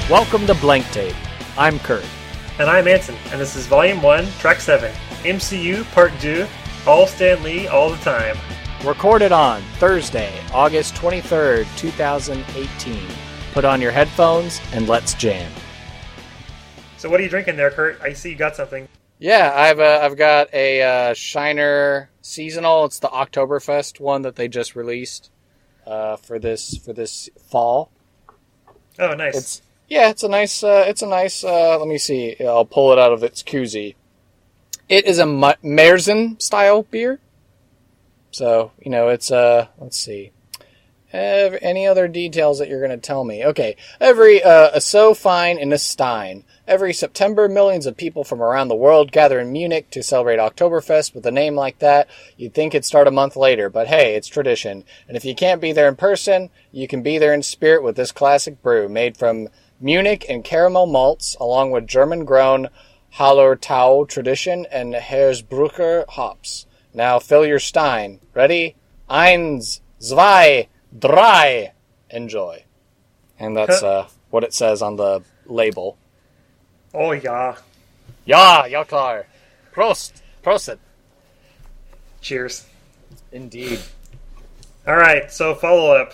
Welcome to Blank Tape. I'm Kurt. And I'm Anson, and this is Volume 1, Track 7, MCU Part 2, All Stan Lee, All the Time. Recorded on Thursday, August 23rd, 2018. Put on your headphones and let's jam. So what are you drinking there, Kurt? I see you got something. Yeah, I've got a Shiner seasonal. It's the Oktoberfest one that they just released for this fall. Oh, nice. It's a nice. Let me see. I'll pull it out of its koozie. It is a Märzen style beer. So it's let's see. Any other details that you're going to tell me? Okay, so fine in a stein. Every September, millions of people from around the world gather in Munich to celebrate Oktoberfest. With a name like that, you'd think it'd start a month later, but hey, it's tradition. And if you can't be there in person, you can be there in spirit with this classic brew made from Munich and caramel malts, along with German-grown Hallertau tradition and Hersbrucker hops. Now fill your stein. Ready? Eins, zwei, drei. Enjoy. And that's what it says on the label. Oh, yeah. Ja klar. Prost. Cheers. Indeed. All right, so follow-up.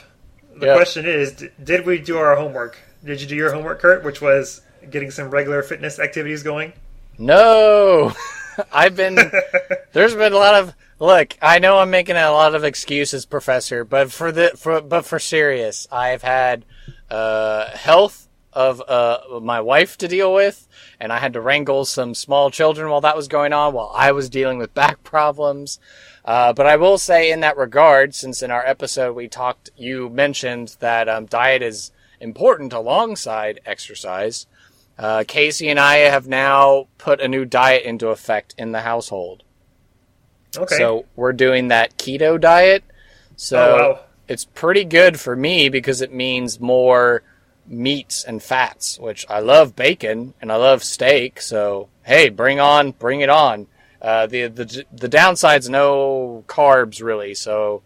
The question is, did we do our homework? Did you do your homework, Kurt, which was getting some regular fitness activities going? No. There's been a lot of, look, I know I'm making a lot of excuses, Professor, but for serious, I've had health of my wife to deal with, and I had to wrangle some small children while that was going on, while I was dealing with back problems. But I will say in that regard, since in our episode you mentioned that diet is important alongside exercise, Casey and I have now put a new diet into effect in the household. Okay. So we're doing that keto diet. So It's pretty good for me because it means more meats and fats, which I love bacon and I love steak. So, hey, bring it on. The downside's no carbs really. So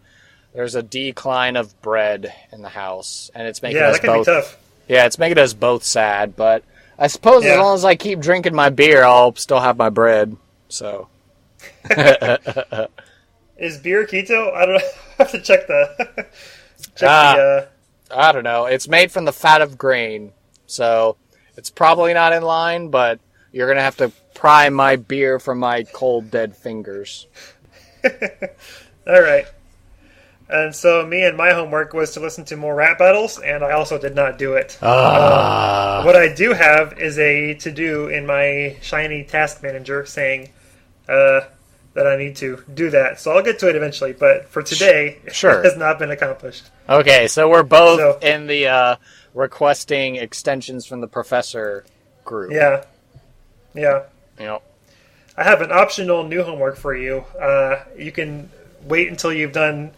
there's a decline of bread in the house, and it's making us both. Yeah, that can be tough. Yeah, it's making us both sad, but I suppose as long as I keep drinking my beer, I'll still have my bread. So. Is beer keto? I don't know. I have to check the. I don't know. It's made from the fat of grain, so it's probably not in line, but you're going to have to pry my beer from my cold, dead fingers. All right. And so me and my homework was to listen to more rap battles, and I also did not do it. What I do have is a to-do in my shiny task manager saying that I need to do that. So I'll get to it eventually, but for today, sure. It has not been accomplished. Okay, so we're both in the requesting extensions from the professor group. Yeah. Yep. I have an optional new homework for you. You can wait until you've done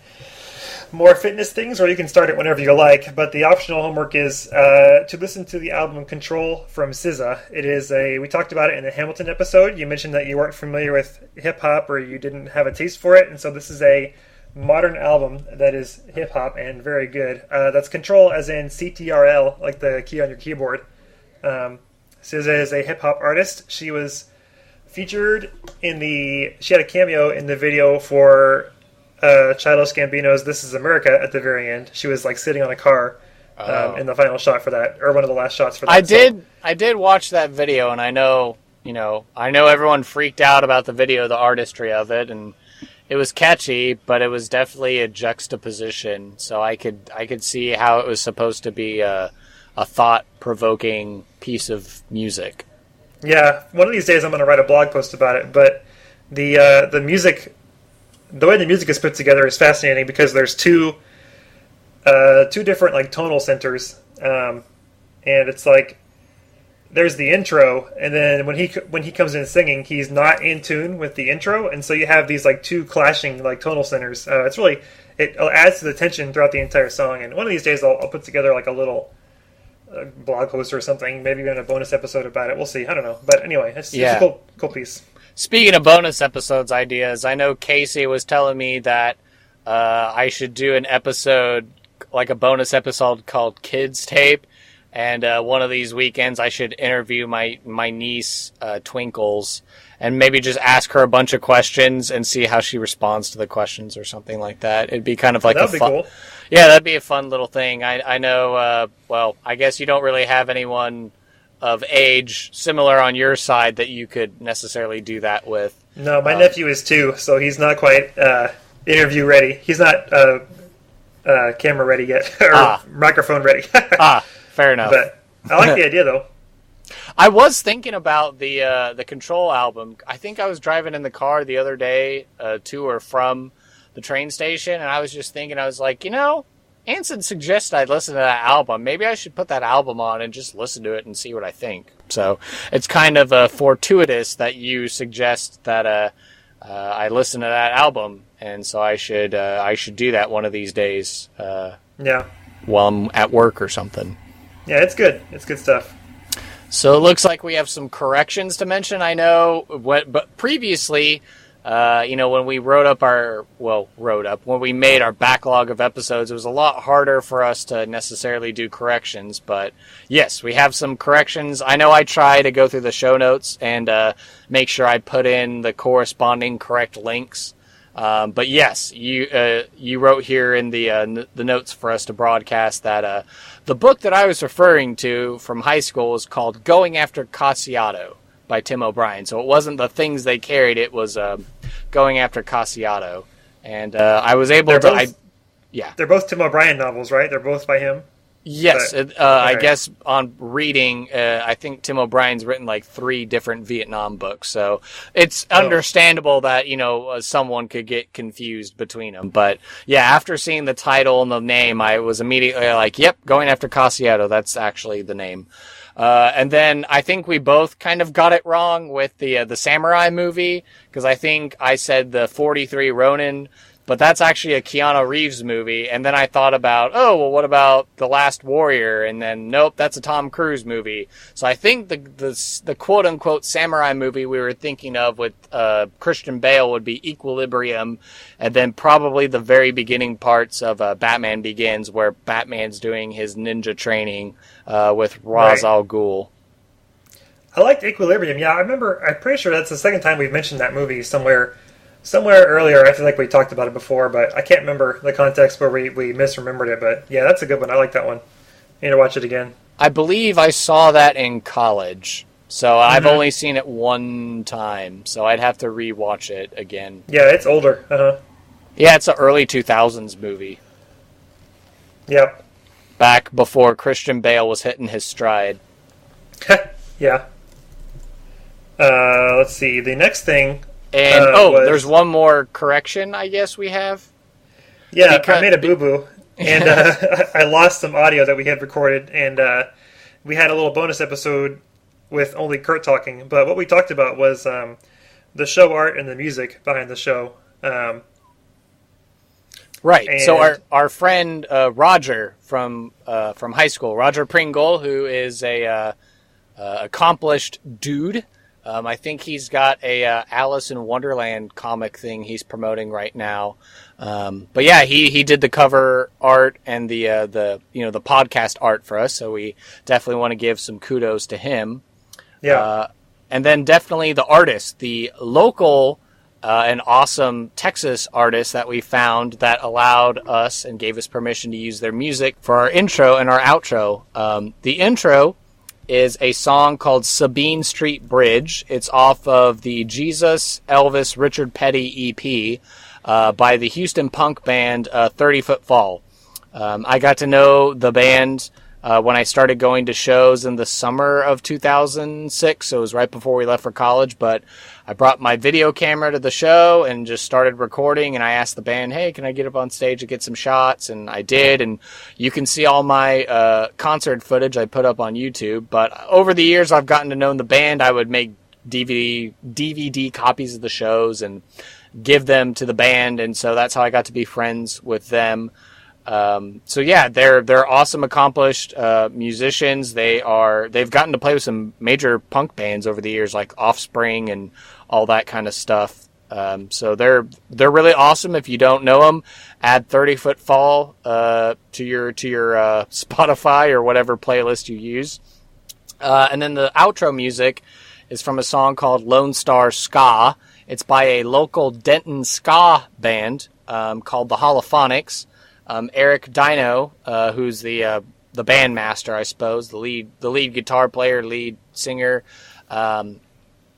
more fitness things, or you can start it whenever you like. But the optional homework is to listen to the album Ctrl from SZA. It is we talked about it in the Hamilton episode. You mentioned that you weren't familiar with hip-hop, or you didn't have a taste for it, and so this is a modern album that is hip-hop and very good. That's Ctrl as in CTRL, like the key on your keyboard. SZA is a hip-hop artist. She was featured she had a cameo in the video for Childish Gambino's This Is America at the very end. She was like sitting on a car in the final shot for that, or one of the last shots for that. I did watch that video, and I know everyone freaked out about the video, the artistry of it, and it was catchy, but it was definitely a juxtaposition. So I could see how it was supposed to be a thought-provoking piece of music. Yeah, one of these days I'm going to write a blog post about it, but the music, the way the music is put together is fascinating because there's two different like tonal centers, and it's like there's the intro, and then when he comes in singing, he's not in tune with the intro, and so you have these like two clashing like tonal centers. It adds to the tension throughout the entire song, and one of these days I'll put together like a little blog post or something, maybe even a bonus episode about it. We'll see. I don't know, but anyway, it's a cool piece. Speaking of bonus episodes ideas, I know Casey was telling me that I should do an episode, like a bonus episode called Kids Tape, And one of these weekends, I should interview my niece, Twinkles, and maybe just ask her a bunch of questions and see how she responds to the questions or something like that. It'd be kind of like that'd be cool. Yeah, that'd be a fun little thing. I know, well, I guess you don't really have anyone of age similar on your side that you could necessarily do that with. No, my nephew is 2, so he's not quite interview ready. He's not camera ready yet, or microphone ready. Fair enough. But I like the idea, though. I was thinking about the Ctrl album. I think I was driving in the car the other day to or from the train station, and I was just thinking, I was like, Anson suggested I listen to that album. Maybe I should put that album on and just listen to it and see what I think. So it's kind of fortuitous that you suggest that I listen to that album, and so I should do that one of these days. Yeah. While I'm at work or something. Yeah, it's good. It's good stuff. So it looks like we have some corrections to mention. I know, but previously, when we when we made our backlog of episodes, it was a lot harder for us to necessarily do corrections. But yes, we have some corrections. I know I try to go through the show notes and make sure I put in the corresponding correct links. But yes, you wrote here in the notes for us to broadcast that the book that I was referring to from high school was called Going After Cacciato by Tim O'Brien. So it wasn't The Things They Carried, it was Going After Cacciato. And I was able to... They're both Tim O'Brien novels, right? They're both by him? Yes, I guess on reading, I think Tim O'Brien's written like 3 different Vietnam books, so it's understandable that, someone could get confused between them. But yeah, after seeing the title and the name, I was immediately like, yep, Going After Cacciato, that's actually the name. And then I think we both kind of got it wrong with the samurai movie, because I think I said the 43 Ronin, but that's actually a Keanu Reeves movie. And then I thought about, what about The Last Warrior? And then, nope, that's a Tom Cruise movie. So I think the quote-unquote samurai movie we were thinking of with Christian Bale would be Equilibrium, and then probably the very beginning parts of Batman Begins, where Batman's doing his ninja training with Ra's al Ghul. I liked Equilibrium. Yeah, I'm pretty sure that's the second time we've mentioned that movie somewhere earlier. I feel like we talked about it before, but I can't remember the context where we misremembered it. But yeah, that's a good one. I like that one. I need to watch it again. I believe I saw that in college, so I've only seen it one time, so I'd have to rewatch it again. Yeah, it's older. Yeah, it's an early 2000s movie. Yep. Back before Christian Bale was hitting his stride. Yeah. Let's see. The next thing... And, there's one more correction, I guess we have. Yeah, I made a boo-boo, and I lost some audio that we had recorded, and we had a little bonus episode with only Kurt talking, but what we talked about was the show art and the music behind the show. Right, so our friend Roger from high school, Roger Pringle, who is a accomplished dude. I think he's got a Alice in Wonderland comic thing he's promoting right now. But yeah, he did the cover art and the podcast art for us, so we definitely want to give some kudos to him. Yeah. And then definitely the artist, the local and awesome Texas artist that we found that allowed us and gave us permission to use their music for our intro and our outro. The intro is a song called Sabine Street Bridge. It's off of the Jesus, Elvis, Richard Petty EP by the Houston punk band 30 Foot Fall. I got to know the band when I started going to shows in the summer of 2006, so it was right before we left for college, but I brought my video camera to the show and just started recording, and I asked the band, hey, can I get up on stage and get some shots? And I did, and you can see all my concert footage I put up on YouTube. But over the years, I've gotten to know the band. I would make DVD copies of the shows and give them to the band, and so that's how I got to be friends with them. So yeah, they're awesome, accomplished musicians. They've gotten to play with some major punk bands over the years, like Offspring and all that kind of stuff. So they're really awesome. If you don't know them, add 30 Foot Fall to your Spotify or whatever playlist you use. And then the outro music is from a song called Lone Star Ska. It's by a local Denton ska band called the Holophonics. Eric Dino, who's the bandmaster, I suppose, the lead guitar player, lead singer.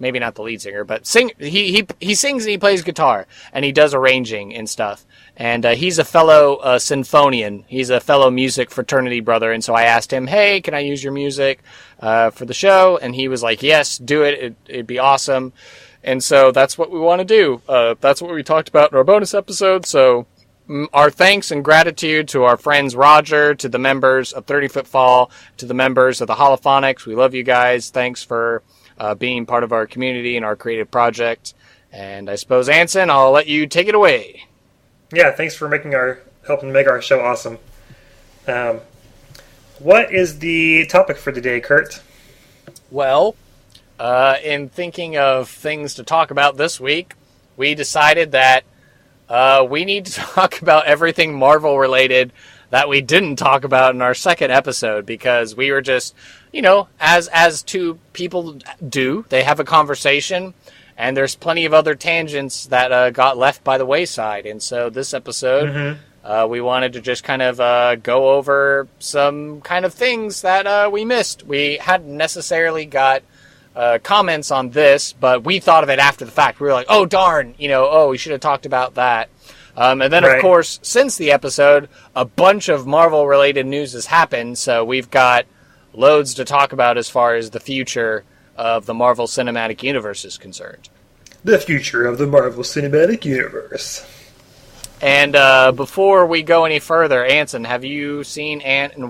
Maybe not the lead singer, but he sings and he plays guitar, and he does arranging and stuff. And he's a fellow symphonian. He's a fellow music fraternity brother, and so I asked him, hey, can I use your music for the show? And he was like, yes, do it. It'd be awesome. And so that's what we want to do. That's what we talked about in our bonus episode. So our thanks and gratitude to our friends Roger, to the members of 30 Foot Fall, to the members of the Holophonics. We love you guys. Thanks for being part of our community and our creative project. And I suppose, Anson, I'll let you take it away. Yeah, thanks for helping make our show awesome. What is the topic for today, Kurt? Well, in thinking of things to talk about this week, we decided that we need to talk about everything Marvel related that we didn't talk about in our second episode, because we were just, as two people do, they have a conversation, and there's plenty of other tangents that got left by the wayside. And so this episode, we wanted to just kind of go over some kind of things that we missed. We hadn't necessarily got comments on this, but we thought of it after the fact. We were like, oh, darn, we should have talked about that. And then, of course, since the episode, a bunch of Marvel-related news has happened, so we've got loads to talk about as far as the future of the Marvel Cinematic Universe is concerned. The future of the Marvel Cinematic Universe. And before we go any further, Anson, have you seen Ant-Man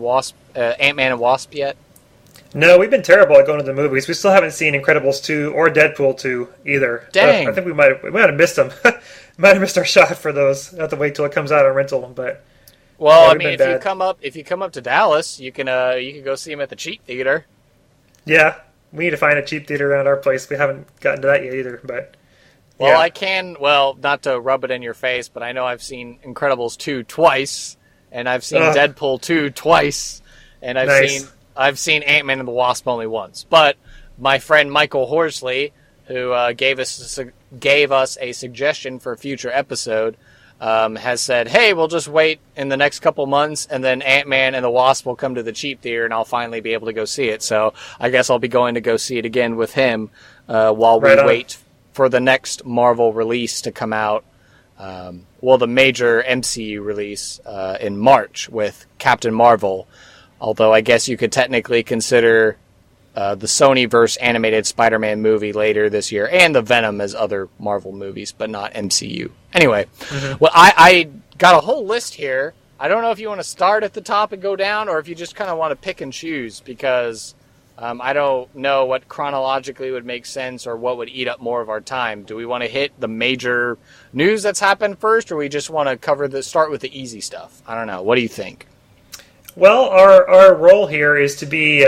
and Wasp yet? No, we've been terrible at going to the movies. We still haven't seen Incredibles 2 or Deadpool 2 either. Dang. I think we might have missed them. Might have missed our shot for those. Have to wait till it comes out on rental. But well, yeah, if you come up to Dallas, you can go see them at the cheap theater. Yeah, we need to find a cheap theater around our place. We haven't gotten to that yet either. But well, yeah. I can. Well, not to rub it in your face, but I know I've seen Incredibles 2 twice, and I've seen Deadpool 2 twice, and I've seen Ant-Man and the Wasp only once. But my friend Michael Horsley, who gave us a suggestion for a future episode, has said, hey, we'll just wait in the next couple months, and then Ant-Man and the Wasp will come to the cheap theater, and I'll finally be able to go see it. So I guess I'll be going to go see it again with him while we wait for the next Marvel release to come out. The major MCU release in March with Captain Marvel. Although I guess you could technically consider the Sony-verse animated Spider-Man movie later this year and the Venom as other Marvel movies, but not MCU. Anyway, well, I got a whole list here. I don't know if you want to start at the top and go down, or if you just kind of want to pick and choose, because I don't know what chronologically would make sense or what would eat up more of our time. Do we want to hit the major news that's happened first, or we just want to start with the easy stuff? I don't know. What do you think? Well, our role here is to be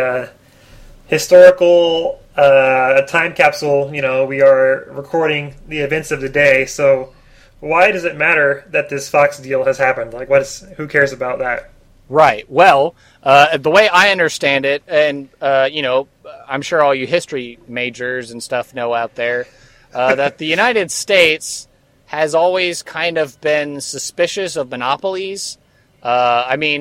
historical, a time capsule. We are recording the events of the day. So why does it matter that this Fox deal has happened? Like, who cares about that? Right. Well, the way I understand it, and, I'm sure all you history majors and stuff know out there, that the United States has always kind of been suspicious of monopolies. In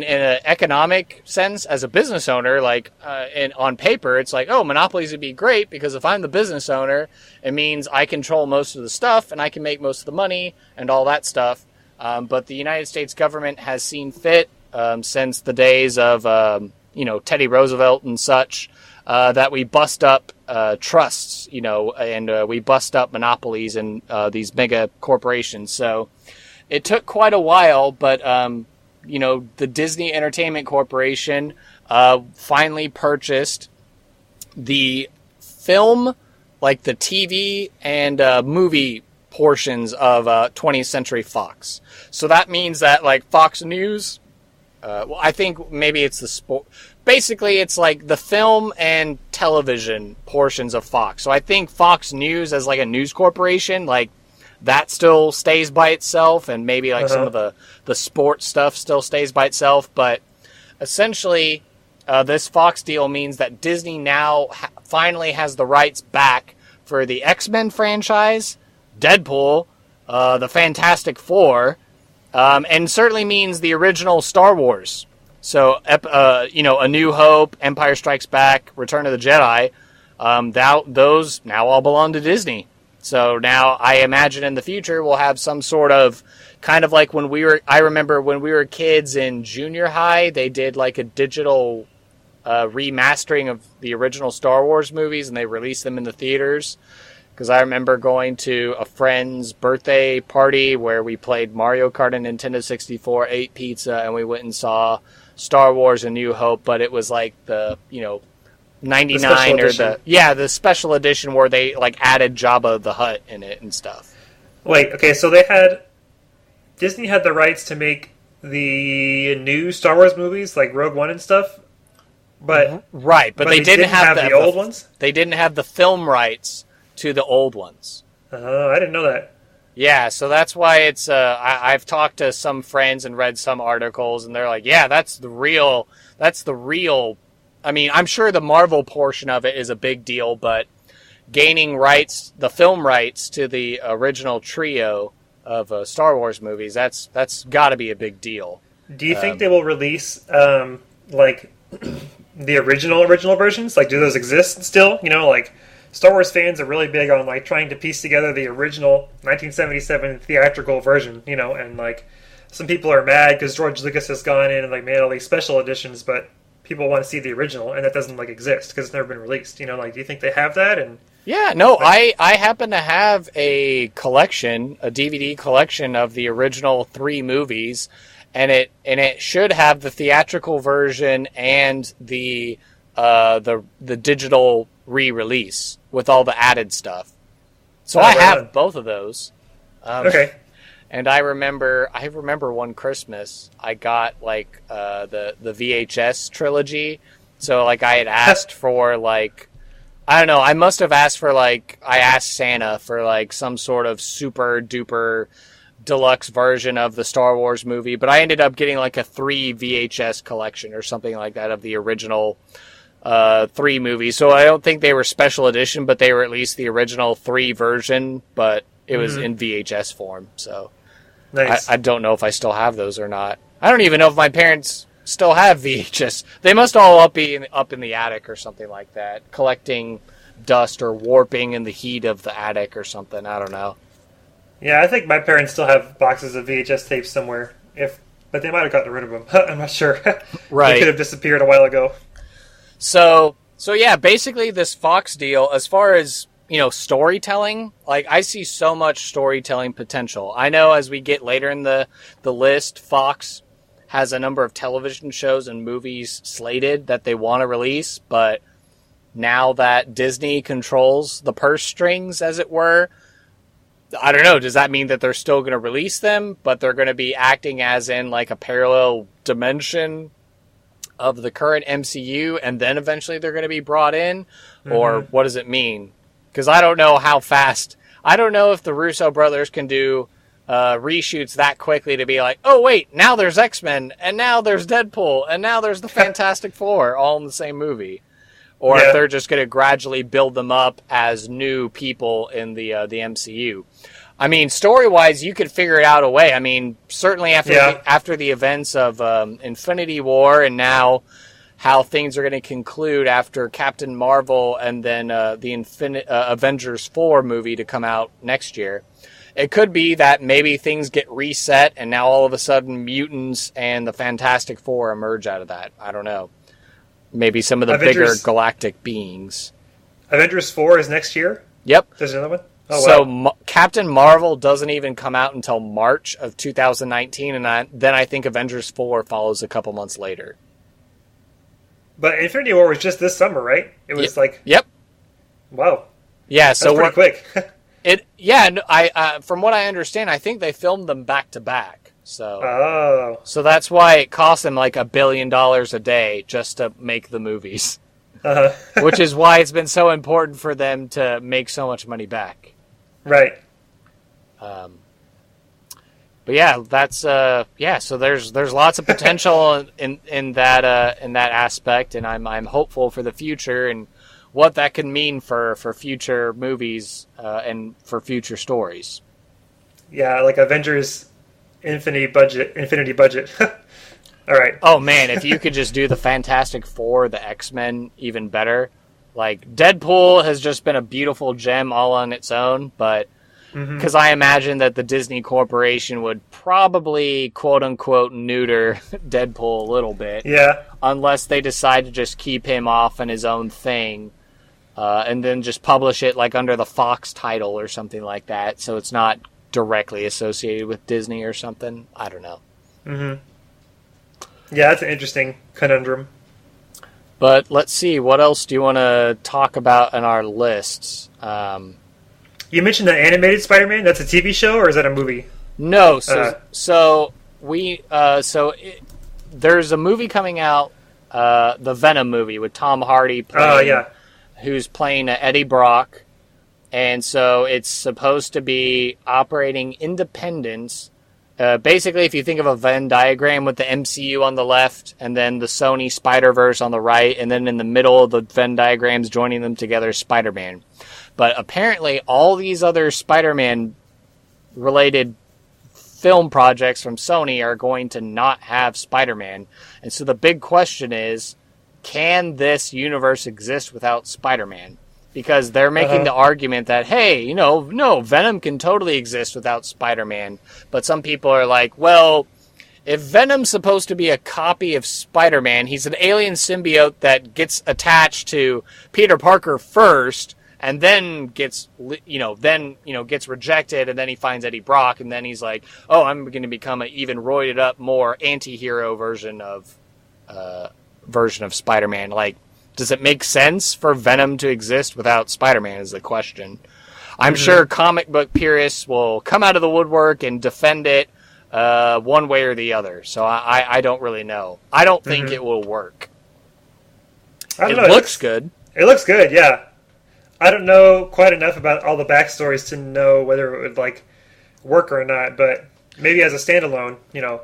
an economic sense, as a business owner, on paper, it's like, oh, monopolies would be great, because if I'm the business owner, it means I control most of the stuff and I can make most of the money and all that stuff. But the United States government has seen fit, since the days of, Teddy Roosevelt and such, that we bust up trusts, and we bust up monopolies and these mega corporations. So it took quite a while, but the Disney Entertainment Corporation finally purchased the film, like the TV and movie portions of 20th Century Fox. So that means that, like, Fox News, I think maybe it's the sport. Basically, it's like the film and television portions of Fox. So I think Fox News as like a news corporation, like that still stays by itself, and maybe like some of the sports stuff still stays by itself. But essentially, this Fox deal means that Disney now finally has the rights back for the X-Men franchise, Deadpool, the Fantastic Four, and certainly means the original Star Wars. So, A New Hope, Empire Strikes Back, Return of the Jedi, those now all belong to Disney. So now I imagine in the future we'll have some sort of kind of like I remember when we were kids in junior high, they did like a digital remastering of the original Star Wars movies, and they released them in the theaters. Because I remember going to a friend's birthday party where we played Mario Kart and Nintendo 64, ate pizza, and we went and saw Star Wars: A New Hope. But it was like the 99 the special edition where they like added Jabba the Hutt in it and stuff. Wait, okay, so Disney had the rights to make the new Star Wars movies like Rogue One and stuff, but right, but they didn't have the old ones. They didn't have the film rights to the old ones. Oh, I didn't know that. Yeah, so that's why it's. I've talked to some friends and read some articles, and they're like, "Yeah, that's the real. I mean, I'm sure the Marvel portion of it is a big deal, but gaining rights, the film rights to the original trio of Star Wars movies, that's got to be a big deal." Do you think they will release like the original versions? Like, do those exist still? Like Star Wars fans are really big on like trying to piece together the original 1977 theatrical version. And like some people are mad because George Lucas has gone in and like made all these special editions, but people want to see the original, and that doesn't like exist because it's never been released. Like, do you think they have that? And yeah, no, I happen to have a collection, a DVD collection of the original 3 movies, and it should have the theatrical version and the digital re-release with all the added stuff. So I have both of those. Okay. And I remember one Christmas I got like the VHS trilogy. So like I had asked for like, I don't know, I must have asked for like, I asked Santa for like some sort of super duper deluxe version of the Star Wars movie, but I ended up getting like a 3 VHS collection or something like that of the original 3 movies. So I don't think they were special edition, but they were at least the original 3 version, but it was in VHS form. So nice. I don't know if I still have those or not. I don't even know if my parents still have VHS. They must all be up in the attic or something like that, collecting dust or warping in the heat of the attic or something. I don't know. Yeah, I think my parents still have boxes of VHS tapes somewhere, but they might have gotten rid of them. I'm not sure. Right. They could have disappeared a while ago. So yeah, basically this Fox deal, as far as, storytelling, like I see so much storytelling potential. I know as we get later in the list, Fox has a number of television shows and movies slated that they want to release, but now that Disney controls the purse strings, as it were, I don't know, does that mean that they're still going to release them, but they're going to be acting as in like a parallel dimension of the current MCU, and then eventually they're going to be brought in? Or what does it mean? Because I don't know how fast. I don't know if the Russo brothers can do reshoots that quickly to be like, oh wait, now there's X-Men, and now there's Deadpool, and now there's the Fantastic Four, all in the same movie. Or if they're just going to gradually build them up as new people in the MCU. I mean, story-wise, you could figure it out a way. I mean, certainly after the events of Infinity War, and now how things are going to conclude after Captain Marvel and then the Avengers 4 movie to come out next year. It could be that maybe things get reset, and now all of a sudden mutants and the Fantastic Four emerge out of that. I don't know. Maybe some of the bigger galactic beings. Avengers 4 is next year? Yep. There's another one? Oh, so wow. Captain Marvel doesn't even come out until March of 2019, and then I think Avengers 4 follows a couple months later. But Infinity War was just this summer, right? It was Yep. Wow. Yeah, so that's pretty quick. From what I understand, I think they filmed them back to back. So that's why it costs them like $1 billion a day just to make the movies. Which is why it's been so important for them to make so much money back. Right. But yeah, that's So there's lots of potential in that aspect, and I'm hopeful for the future and what that can mean for future movies and for future stories. Yeah, like Avengers Infinity budget. All right. Oh man, if you could just do the Fantastic Four, the X-Men, even better. Like Deadpool has just been a beautiful gem all on its own, but because I imagine that the Disney Corporation would probably quote unquote neuter Deadpool a little bit, unless they decide to just keep him off on his own thing, and then just publish it like under the Fox title or something like that, so it's not directly associated with Disney or something. I don't know. Yeah, that's an interesting conundrum. But let's see, what else do you want to talk about in our lists? You mentioned the animated Spider-Man. That's a TV show, or is that a movie? No, there's a movie coming out, the Venom movie with Tom Hardy playing, who's playing Eddie Brock, and so it's supposed to be operating independence. Basically, if you think of a Venn diagram with the MCU on the left and then the Sony Spider-Verse on the right, and then in the middle of the Venn diagrams joining them together is Spider-Man. But apparently all these other Spider-Man related film projects from Sony are going to not have Spider-Man. And so the big question is, can this universe exist without Spider-Man? Because they're making the argument that, hey, no, Venom can totally exist without Spider-Man. But some people are like, well, if Venom's supposed to be a copy of Spider-Man, he's an alien symbiote that gets attached to Peter Parker first, and then gets rejected, and then he finds Eddie Brock, and then he's like, oh, I'm going to become an even roided up, more anti-hero version of Spider-Man. Like, does it make sense for Venom to exist without Spider-Man is the question. I'm sure comic book purists will come out of the woodwork and defend it one way or the other. So I don't really know. I don't think it will work. It looks good. It looks good, yeah. I don't know quite enough about all the backstories to know whether it would work or not, but maybe as a standalone,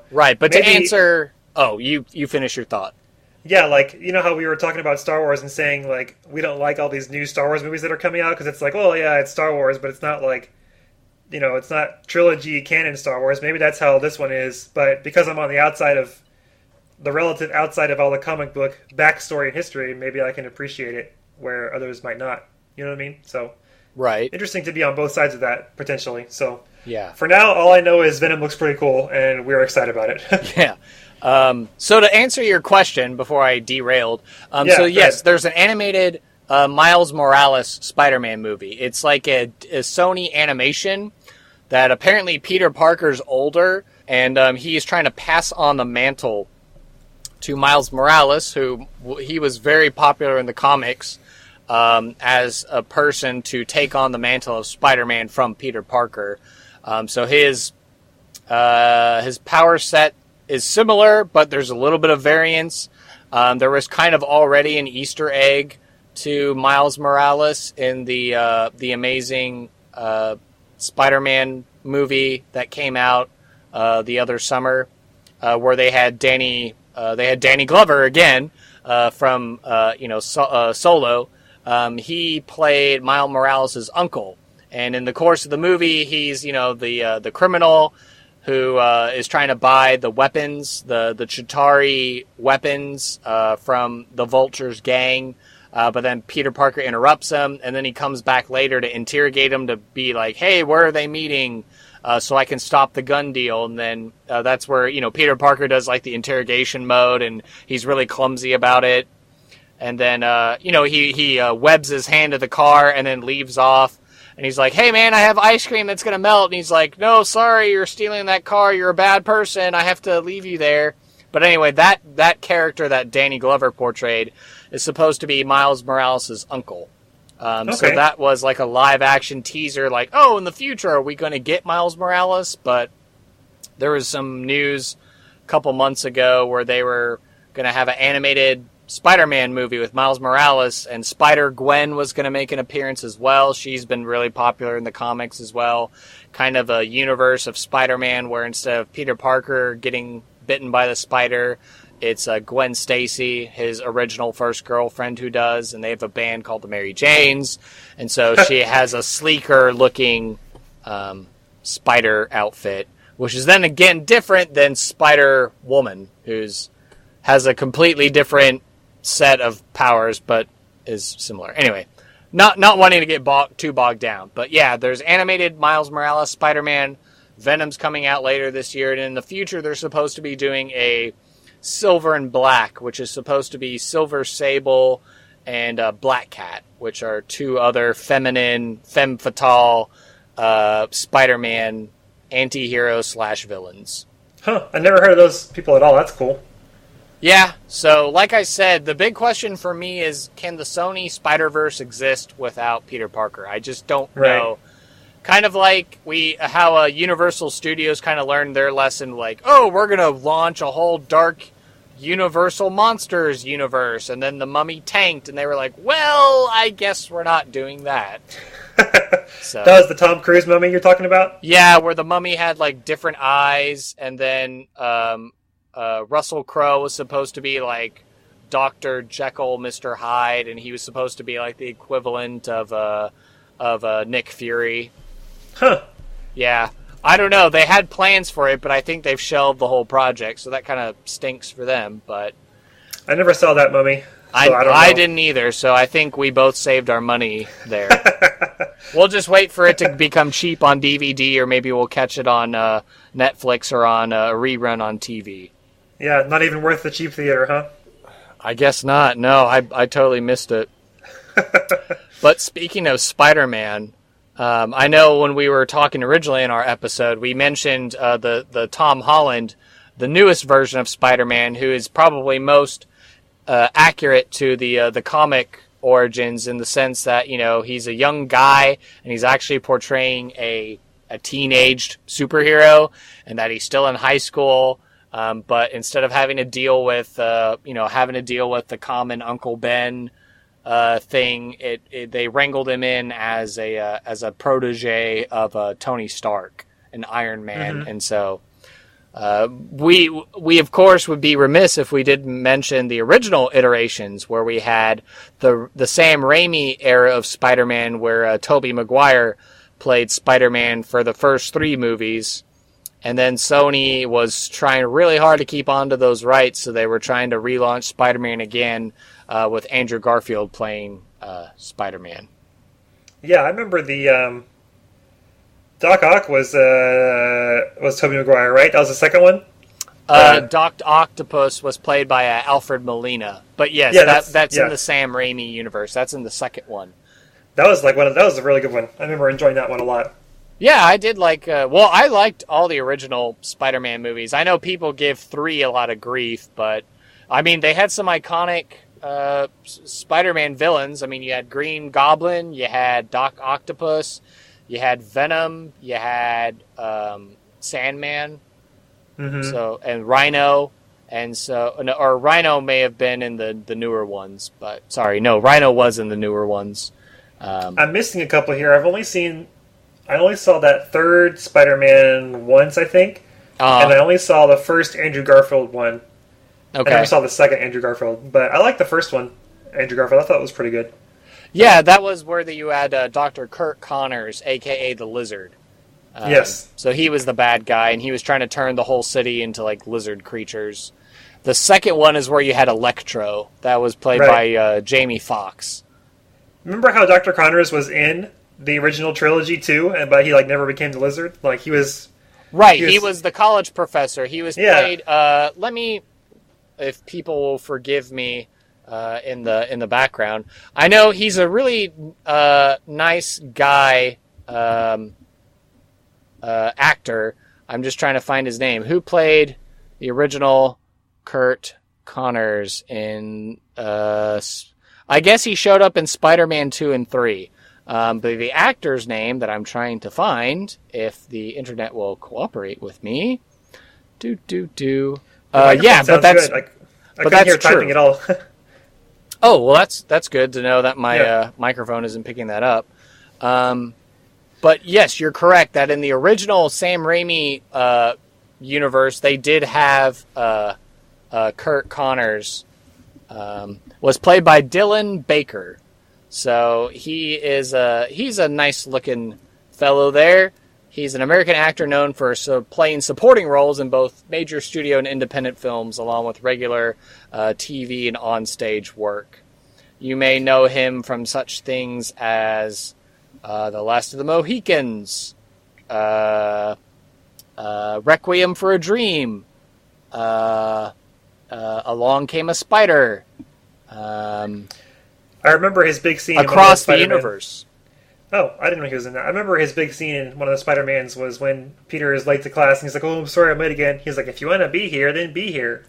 Right, but maybe, to answer... Oh, you finish your thought. Yeah, how we were talking about Star Wars and saying, we don't like all these new Star Wars movies that are coming out because it's it's Star Wars, but it's not it's not trilogy canon Star Wars. Maybe that's how this one is, but because I'm on the relative outside of all the comic book backstory and history, maybe I can appreciate it where others might not. You know what I mean? So, right. Interesting to be on both sides of that, potentially. So, yeah. For now, all I know is Venom looks pretty cool, and we're excited about it. Yeah. So to answer your question before I derailed, yes, there's an animated Miles Morales Spider-Man movie. It's like a Sony animation that apparently Peter Parker's older, and he is trying to pass on the mantle to Miles Morales, who he was very popular in the comics as a person to take on the mantle of Spider-Man from Peter Parker. So his power set is similar, but there's a little bit of variance. There was kind of already an Easter egg to Miles Morales in the amazing Spider-Man movie that came out the other summer, where they had Danny Glover again from Solo. He played Miles Morales' uncle, and in the course of the movie, he's the criminal who is trying to buy the weapons, the Chitauri weapons from the Vulture's gang. But then Peter Parker interrupts him, and then he comes back later to interrogate him to be like, hey, where are they meeting so I can stop the gun deal? And then that's where, Peter Parker does the interrogation mode, and he's really clumsy about it. And then, he webs his hand to the car and then leaves off. And he's like, hey, man, I have ice cream that's going to melt. And he's like, no, sorry, you're stealing that car. You're a bad person. I have to leave you there. But anyway, that character that Danny Glover portrayed is supposed to be Miles Morales' uncle. So that was a live-action teaser, in the future, are we going to get Miles Morales? But there was some news a couple months ago where they were going to have an animated Spider-Man movie with Miles Morales, and Spider-Gwen was going to make an appearance as well. She's been really popular in the comics as well. Kind of a universe of Spider-Man where instead of Peter Parker getting bitten by the spider, it's Gwen Stacy, his original first girlfriend, who does, and they have a band called the Mary Janes, and so she has a sleeker-looking spider outfit, which is then again different than Spider-Woman, who's has a completely different set of powers, but is similar. Anyway, not wanting to get too bogged down, but yeah, there's animated Miles Morales Spider-Man. Venom's coming out later this year, and in the future they're supposed to be doing a Silver and Black, which is supposed to be Silver Sable and Black Cat, which are two other feminine, femme fatale Spider-Man anti-hero / villains. Huh, I never heard of those people at all. That's cool. Yeah, so like I said, the big question for me is, can the Sony Spider-Verse exist without Peter Parker? I just don't know. Kind of like how Universal Studios kind of learned their lesson, like, oh, we're going to launch a whole dark Universal Monsters universe, and then the Mummy tanked, and they were like, well, I guess we're not doing that. So, that was the Tom Cruise Mummy you're talking about? Yeah, where the Mummy had like different eyes, and then Russell Crowe was supposed to be like Dr. Jekyll, Mr. Hyde, and he was supposed to be like the equivalent of Nick Fury. Huh. Yeah. I don't know. They had plans for it, but I think they've shelved the whole project, so that kind of stinks for them. But I never saw that Mummy. So I didn't either, so I think we both saved our money there. We'll just wait for it to become cheap on DVD, or maybe we'll catch it on Netflix or on a rerun on TV. Yeah, not even worth the cheap theater, huh? I guess not. No, I totally missed it. But speaking of Spider-Man, I know when we were talking originally in our episode, we mentioned the Tom Holland, the newest version of Spider-Man, who is probably most accurate to the comic origins, in the sense that, you know, he's a young guy and he's actually portraying a teenaged superhero, and that he's still in high school. But instead of having to deal with the common Uncle Ben thing, they wrangled him in as a protege of Tony Stark, an Iron Man, and so we of course would be remiss if we didn't mention the original iterations, where we had the Sam Raimi era of Spider-Man, where Tobey Maguire played Spider-Man for the first 3 movies. And then Sony was trying really hard to keep on to those rights, so they were trying to relaunch Spider-Man again with Andrew Garfield playing Spider-Man. Yeah, I remember the Doc Ock was Tobey Maguire, right? That was the second one? Doc Octopus was played by Alfred Molina. But yes, that's in the Sam Raimi universe. That's in the second one. That was a really good one. I remember enjoying that one a lot. Yeah, I did like... I liked all the original Spider-Man movies. I know people give 3 a lot of grief, but... I mean, they had some iconic Spider-Man villains. I mean, you had Green Goblin, you had Doc Octopus, you had Venom, you had Sandman, and Rhino, or Rhino may have been in the newer ones, but... Sorry, no, Rhino was in the newer ones. I'm missing a couple here. I only saw that third Spider-Man once, I think. And I only saw the first Andrew Garfield one. Okay. I never saw the second Andrew Garfield. But I liked the first one, Andrew Garfield. I thought it was pretty good. Yeah, that was where you had Dr. Kirk Connors, a.k.a. the Lizard. Yes. So he was the bad guy, and he was trying to turn the whole city into, like, lizard creatures. The second one is where you had Electro. That was played by Jamie Foxx. Remember how Dr. Connors was in the original trilogy too, but he never became the Lizard? Like, he was... Right, he was the college professor. He was played... let me... If people will forgive me in the background. I know he's a really nice guy actor. I'm just trying to find his name. Who played the original Kurt Connors in... I guess he showed up in Spider-Man 2 and 3. But the actor's name that I'm trying to find, if the internet will cooperate with me, but that's... I couldn't hear typing at all. Oh, well, that's good to know that my microphone isn't picking that up. But yes, you're correct that in the original Sam Raimi universe, they did have Kurt Connors was played by Dylan Baker. So he's a nice looking fellow there. He's an American actor known for playing supporting roles in both major studio and independent films, along with regular TV and onstage work. You may know him from such things as The Last of the Mohicans, Requiem for a Dream, Along Came a Spider. I remember his big scene Across the Universe. Oh, I didn't know he was in that. I remember his big scene in one of the Spider-Mans was when Peter is late to class and he's like, "Oh, I'm sorry, I'm late again." He's like, "If you want to be here, then be here."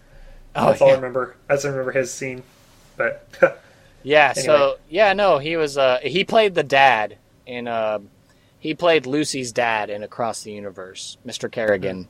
That's all I remember. I just remember his scene. But yeah, anyway. So yeah, no, he was he played the dad in he played Lucy's dad in Across the Universe, Mr. Kerrigan.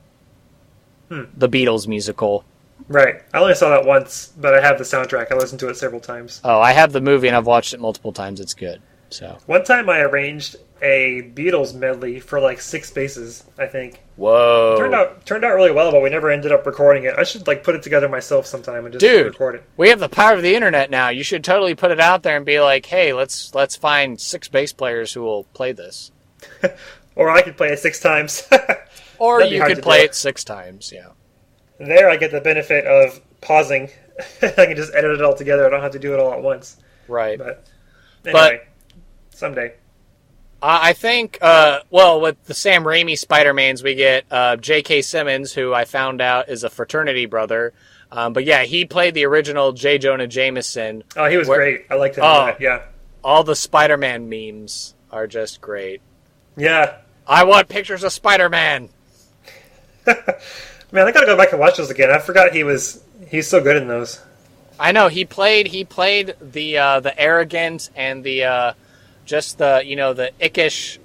The Beatles musical. Right. I only saw that once, but I have the soundtrack. I listened to it several times. Oh, I have the movie and I've watched it multiple times. It's good. So one time I arranged a Beatles medley for like 6 bases, I think. Whoa. It turned out really well, but we never ended up recording it. I should like put it together myself sometime and just record it. We have the power of the internet now. You should totally put it out there and be like, "Hey, let's find 6 bass players who will play this." Or I could play it 6 times. Or you could play it 6 times, yeah. There I get the benefit of pausing. I can just edit it all together. I don't have to do it all at once. Right. But anyway, someday. I think, with the Sam Raimi Spider-Mans, we get J.K. Simmons, who I found out is a fraternity brother. But yeah, he played the original J. Jonah Jameson. Oh, he was great. I liked him. Yeah. All the Spider-Man memes are just great. Yeah. I want pictures of Spider-Man. Man, I gotta go back and watch those again. I forgot he's so good in those. I know he played the arrogant and the just the the ickish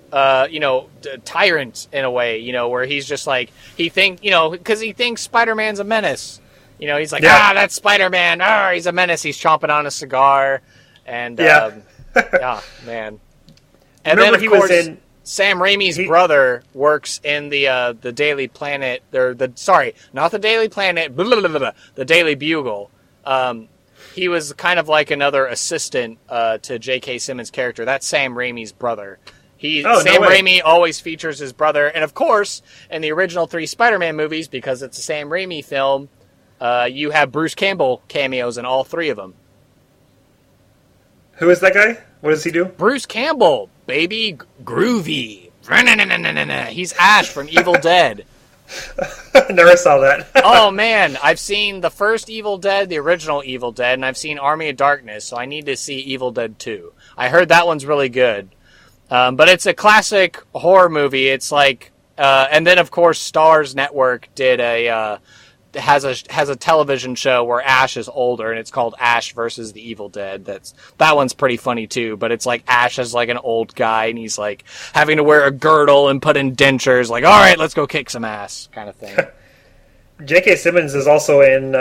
tyrant in a way, where he's just like because he thinks Spider-Man's a menace. He's like, that's Spider-Man. He's a menace. He's chomping on a cigar, and man. And then of course, Sam Raimi's brother works in the Daily Planet. Not the Daily Planet, the Daily Bugle. He was kind of like another assistant to J.K. Simmons' character. That's Sam Raimi's brother. Raimi always features his brother. And of course, in the original 3 Spider-Man movies, because it's a Sam Raimi film, you have Bruce Campbell cameos in all 3 of them. Who is that guy? What does he do? Bruce Campbell, baby, groovy. He's Ash from Evil Dead. I never saw that. Oh man, I've seen the first Evil Dead, the original Evil Dead, and I've seen Army of Darkness, so I need to see Evil Dead 2. I heard that one's really good. But it's a classic horror movie. It's like, and then of course Starz Network did has a television show where Ash is older, and it's called Ash versus the Evil Dead. That one's pretty funny too, but it's like Ash is like an old guy, and he's like having to wear a girdle and put in dentures, like, all right, let's go kick some ass kind of thing. J.K. Simmons is also in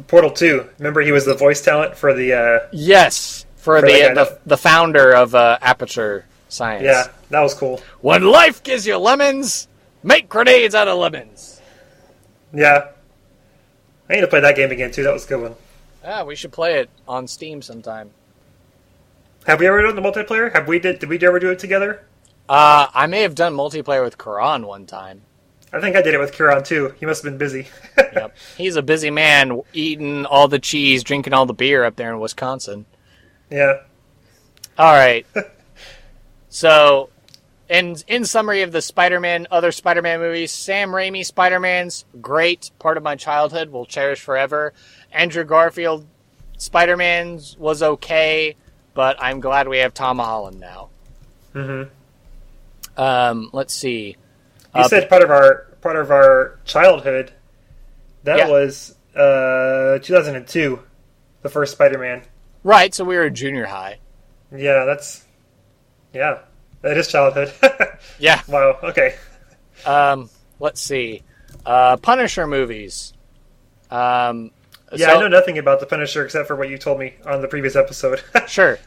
Portal 2. Remember, he was the voice talent for the... Yes, for the founder of Aperture Science. Yeah, that was cool. When life gives you lemons, make grenades out of lemons. Yeah. I need to play that game again, too. That was a good one. Yeah, we should play it on Steam sometime. Have we ever done the multiplayer? Did we ever do it together? I may have done multiplayer with Karan one time. I think I did it with Karan, too. He must have been busy. Yep. He's a busy man, eating all the cheese, drinking all the beer up there in Wisconsin. Yeah. All right. So... And in summary of the other Spider-Man movies, Sam Raimi Spider-Man's great, part of my childhood, will cherish forever. Andrew Garfield Spider-Man's was okay, but I'm glad we have Tom Holland now. Mm-hmm. Let's see. You said part of our childhood. That was 2002, the first Spider-Man. Right, so we were in junior high. Yeah, that is childhood. Yeah. Wow, okay. Let's see. Punisher movies. Yeah, I know nothing about the Punisher except for what you told me on the previous episode. Sure.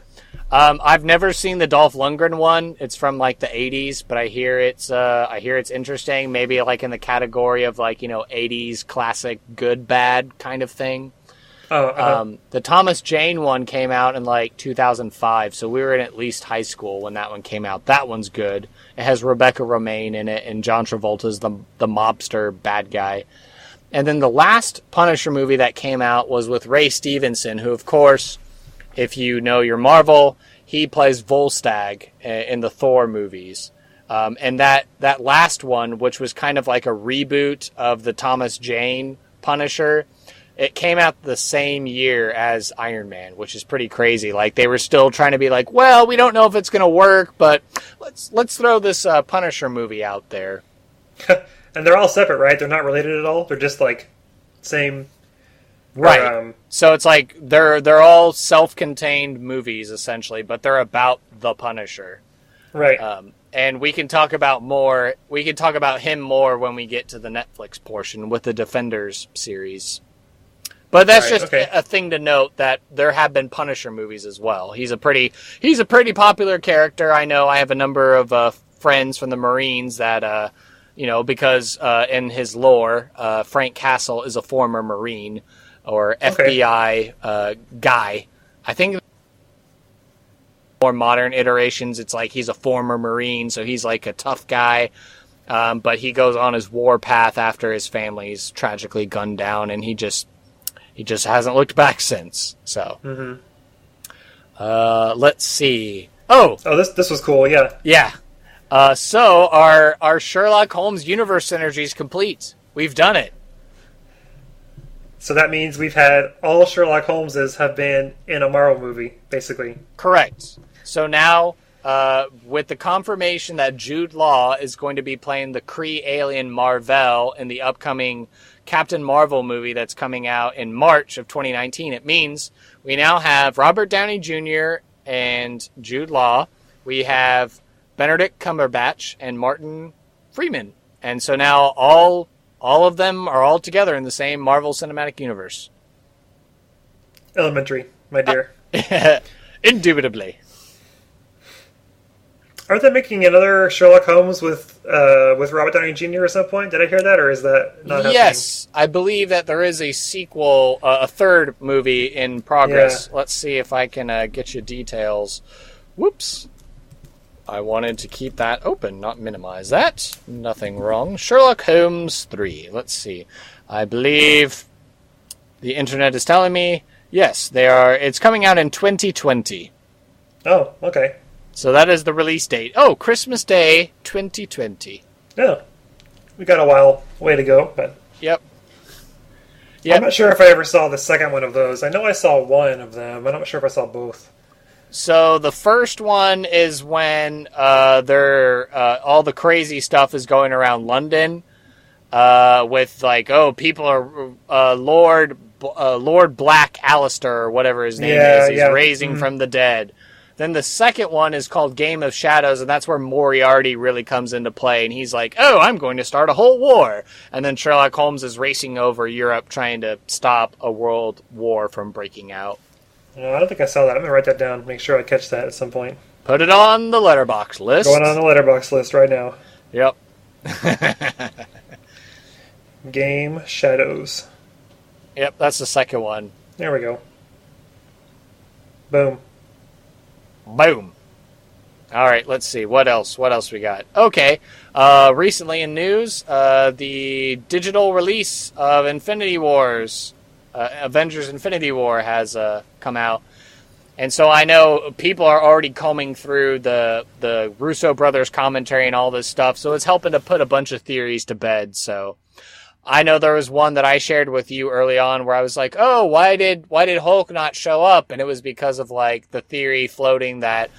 I've never seen the Dolph Lundgren one. It's from like the 80s, but I hear it's interesting. Maybe like in the category of like, 80s classic good bad kind of thing. The Thomas Jane one came out in like 2005, so we were in at least high school when that one came out. That one's good. It has Rebecca Romijn in it, and John Travolta's the mobster bad guy. And then the last Punisher movie that came out was with Ray Stevenson, who, of course, if you know your Marvel, he plays Volstagg in the Thor movies. And that last one, which was kind of like a reboot of the Thomas Jane Punisher, it came out the same year as Iron Man, which is pretty crazy. Like, they were still trying to be like, well, we don't know if it's going to work, but let's throw this Punisher movie out there. And they're all separate, right? They're not related at all? They're just, like, same... Right. So it's like they're all self-contained movies, essentially, but they're about the Punisher. Right. And we can talk about more... We can talk about him more when we get to the Netflix portion with the Defenders series. But that's just a thing to note, that there have been Punisher movies as well. He's a pretty popular character. I know I have a number of friends from the Marines that... because in his lore, Frank Castle is a former Marine or FBI guy. I think more modern iterations, it's like he's a former Marine, so he's like a tough guy. But he goes on his war path after his family's tragically gunned down, and he just hasn't looked back since. So, let's see. Oh, this was cool. Yeah. Yeah. So our Sherlock Holmes universe synergy is complete. We've done it. So that means we've had all Sherlock Holmeses have been in a Marvel movie, basically. Correct. So now, with the confirmation that Jude Law is going to be playing the Kree alien Mar-Vell in the upcoming Captain Marvel movie that's coming out in March of 2019, it means we now have Robert Downey Jr. and Jude Law. We have Benedict Cumberbatch and Martin Freeman. And so now all of them are all together in the same Marvel Cinematic Universe. Elementary, my dear. Indubitably. Aren't they making another Sherlock Holmes with Robert Downey Jr. at some point? Did I hear that, or is that not happening? Yes, I believe that there is a sequel, a third movie in progress. Yeah. Let's see if I can get you details. Whoops. I wanted to keep that open, not minimize that. Nothing wrong. Sherlock Holmes 3. Let's see. I believe the internet is telling me, yes, they are. It's coming out in 2020. Oh, okay. So that is the release date. Oh, Christmas Day 2020. Yeah. We got a way to go, but... Yep. I'm not sure if I ever saw the second one of those. I know I saw one of them. I'm not sure if I saw both. So the first one is when all the crazy stuff is going around London, with like, people are Lord Black Alistair or whatever his name is. He's raising from the dead. Then the second one is called Game of Shadows, and that's where Moriarty really comes into play. And he's like, "Oh, I'm going to start a whole war." And then Sherlock Holmes is racing over Europe trying to stop a world war from breaking out. No, I don't think I saw that. I'm going to write that down, make sure I catch that at some point. Put it on the letterbox list. Going on the letterbox list right now. Yep. Game Shadows. Yep, that's the second one. There we go. Boom. Boom. All right, let's see. What else we got? Okay. Recently in news, the digital release of Infinity Wars, Avengers Infinity War has come out. And so I know people are already combing through the Russo brothers commentary and all this stuff, so it's helping to put a bunch of theories to bed. So I know there was one that I shared with you early on where I was like, "Oh, why did Hulk not show up?" And it was because of like the theory floating that,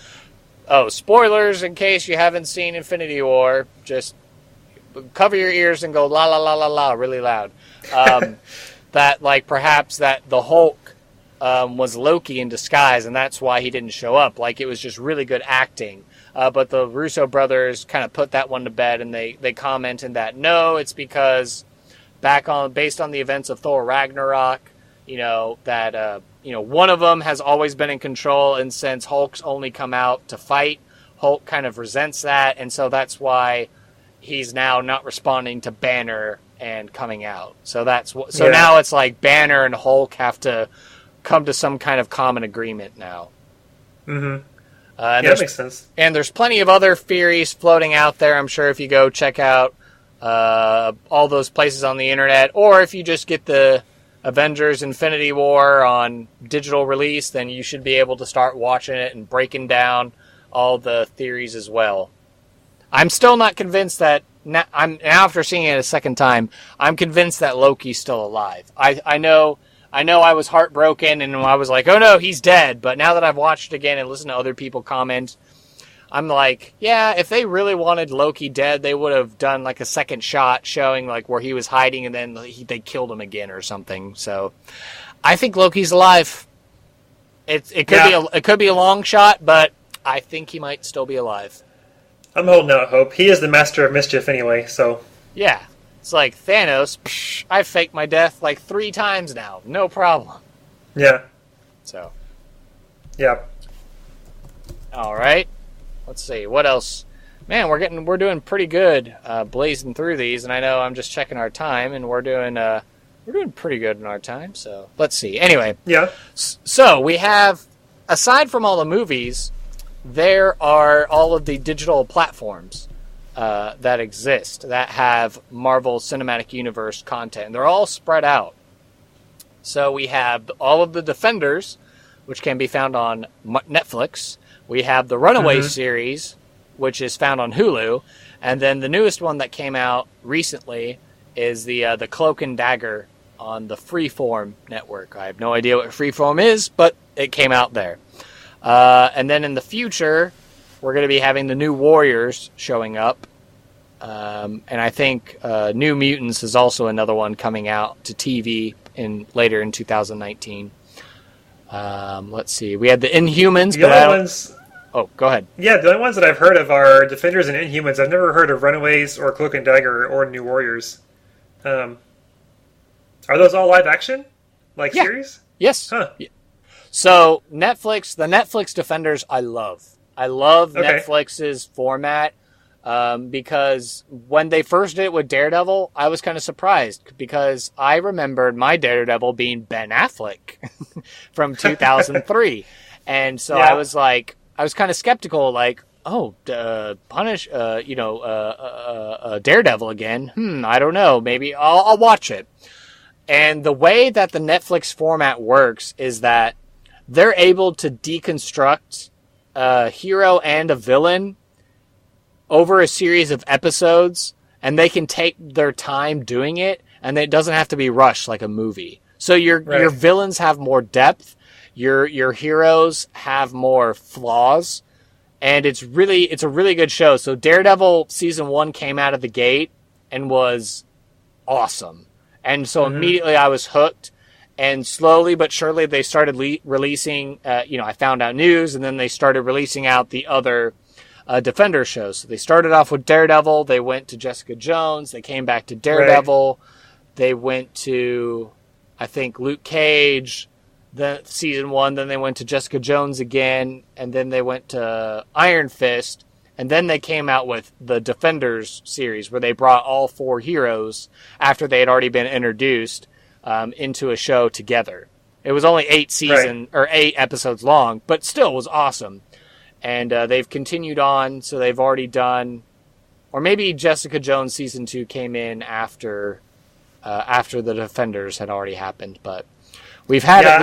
oh, spoilers in case you haven't seen Infinity War, just cover your ears and go la la la la la really loud. That like perhaps that the Hulk was Loki in disguise, and that's why he didn't show up. Like it was just really good acting. But the Russo brothers kind of put that one to bed, and they commented that no, it's because based on the events of Thor Ragnarok, that one of them has always been in control, and since Hulk's only come out to fight, Hulk kind of resents that, and so that's why he's now not responding to Banner and coming out. So now it's like Banner and Hulk have to come to some kind of common agreement now. Mm-hmm. That makes sense. And there's plenty of other theories floating out there. I'm sure if you go check out all those places on the internet, or if you just get the Avengers Infinity War on digital release, then you should be able to start watching it and breaking down all the theories as well. I'm still not convinced that, after seeing it a second time, I'm convinced that Loki's still alive. I know I was heartbroken and I was like, oh no, he's dead. But now that I've watched it again and listened to other people comment, I'm like, yeah, if they really wanted Loki dead, they would have done like a second shot showing like where he was hiding and then they killed him again or something. So I think Loki's alive. It could be a long shot, but I think he might still be alive. I'm holding out hope. He is the master of mischief anyway, so... Yeah. It's like, Thanos, I've faked my death like 3 times now. No problem. Yeah. So. Yeah. Alright. Let's see. What else? Man, we're doing pretty good blazing through these, and I know I'm just checking our time, and we're doing pretty good in our time, so let's see. Anyway. Yeah. So, we have, aside from all the movies, there are all of the digital platforms that exist that have Marvel Cinematic Universe content. They're all spread out. So we have all of the Defenders, which can be found on Netflix. We have the Runaway series, which is found on Hulu. And then the newest one that came out recently is the Cloak and Dagger on the Freeform network. I have no idea what Freeform is, but it came out there. And then in the future, we're going to be having the New Warriors showing up. And I think New Mutants is also another one coming out to TV later in 2019. Let's see. We had the Inhumans. Oh, go ahead. Yeah, the only ones that I've heard of are Defenders and Inhumans. I've never heard of Runaways or Cloak and Dagger or New Warriors. Are those all live action? Series? Yes. Huh. Yeah. So, the Netflix Defenders, I love. I love Netflix's format because when they first did it with Daredevil, I was kind of surprised because I remembered my Daredevil being Ben Affleck from 2003. And so I was kind of skeptical, Daredevil again. I don't know. Maybe I'll watch it. And the way that the Netflix format works is that they're able to deconstruct a hero and a villain over a series of episodes, and they can take their time doing it, and it doesn't have to be rushed like a movie. So your villains have more depth, your heroes have more flaws, and it's a really good show. So Daredevil season 1 came out of the gate and was awesome. And so immediately I was hooked. And slowly but surely, they started releasing, I found out news, and then they started releasing out the other Defender shows. So they started off with Daredevil, they went to Jessica Jones, they came back to Daredevil, they went to, I think, Luke Cage, season 1, then they went to Jessica Jones again, and then they went to Iron Fist, and then they came out with the Defenders series, where they brought all 4 heroes after they had already been introduced into a show together. It was only 8 episodes long, but still was awesome. And they've continued on, so they've already done, or maybe Jessica Jones season 2 came in after the Defenders had already happened. But we've had I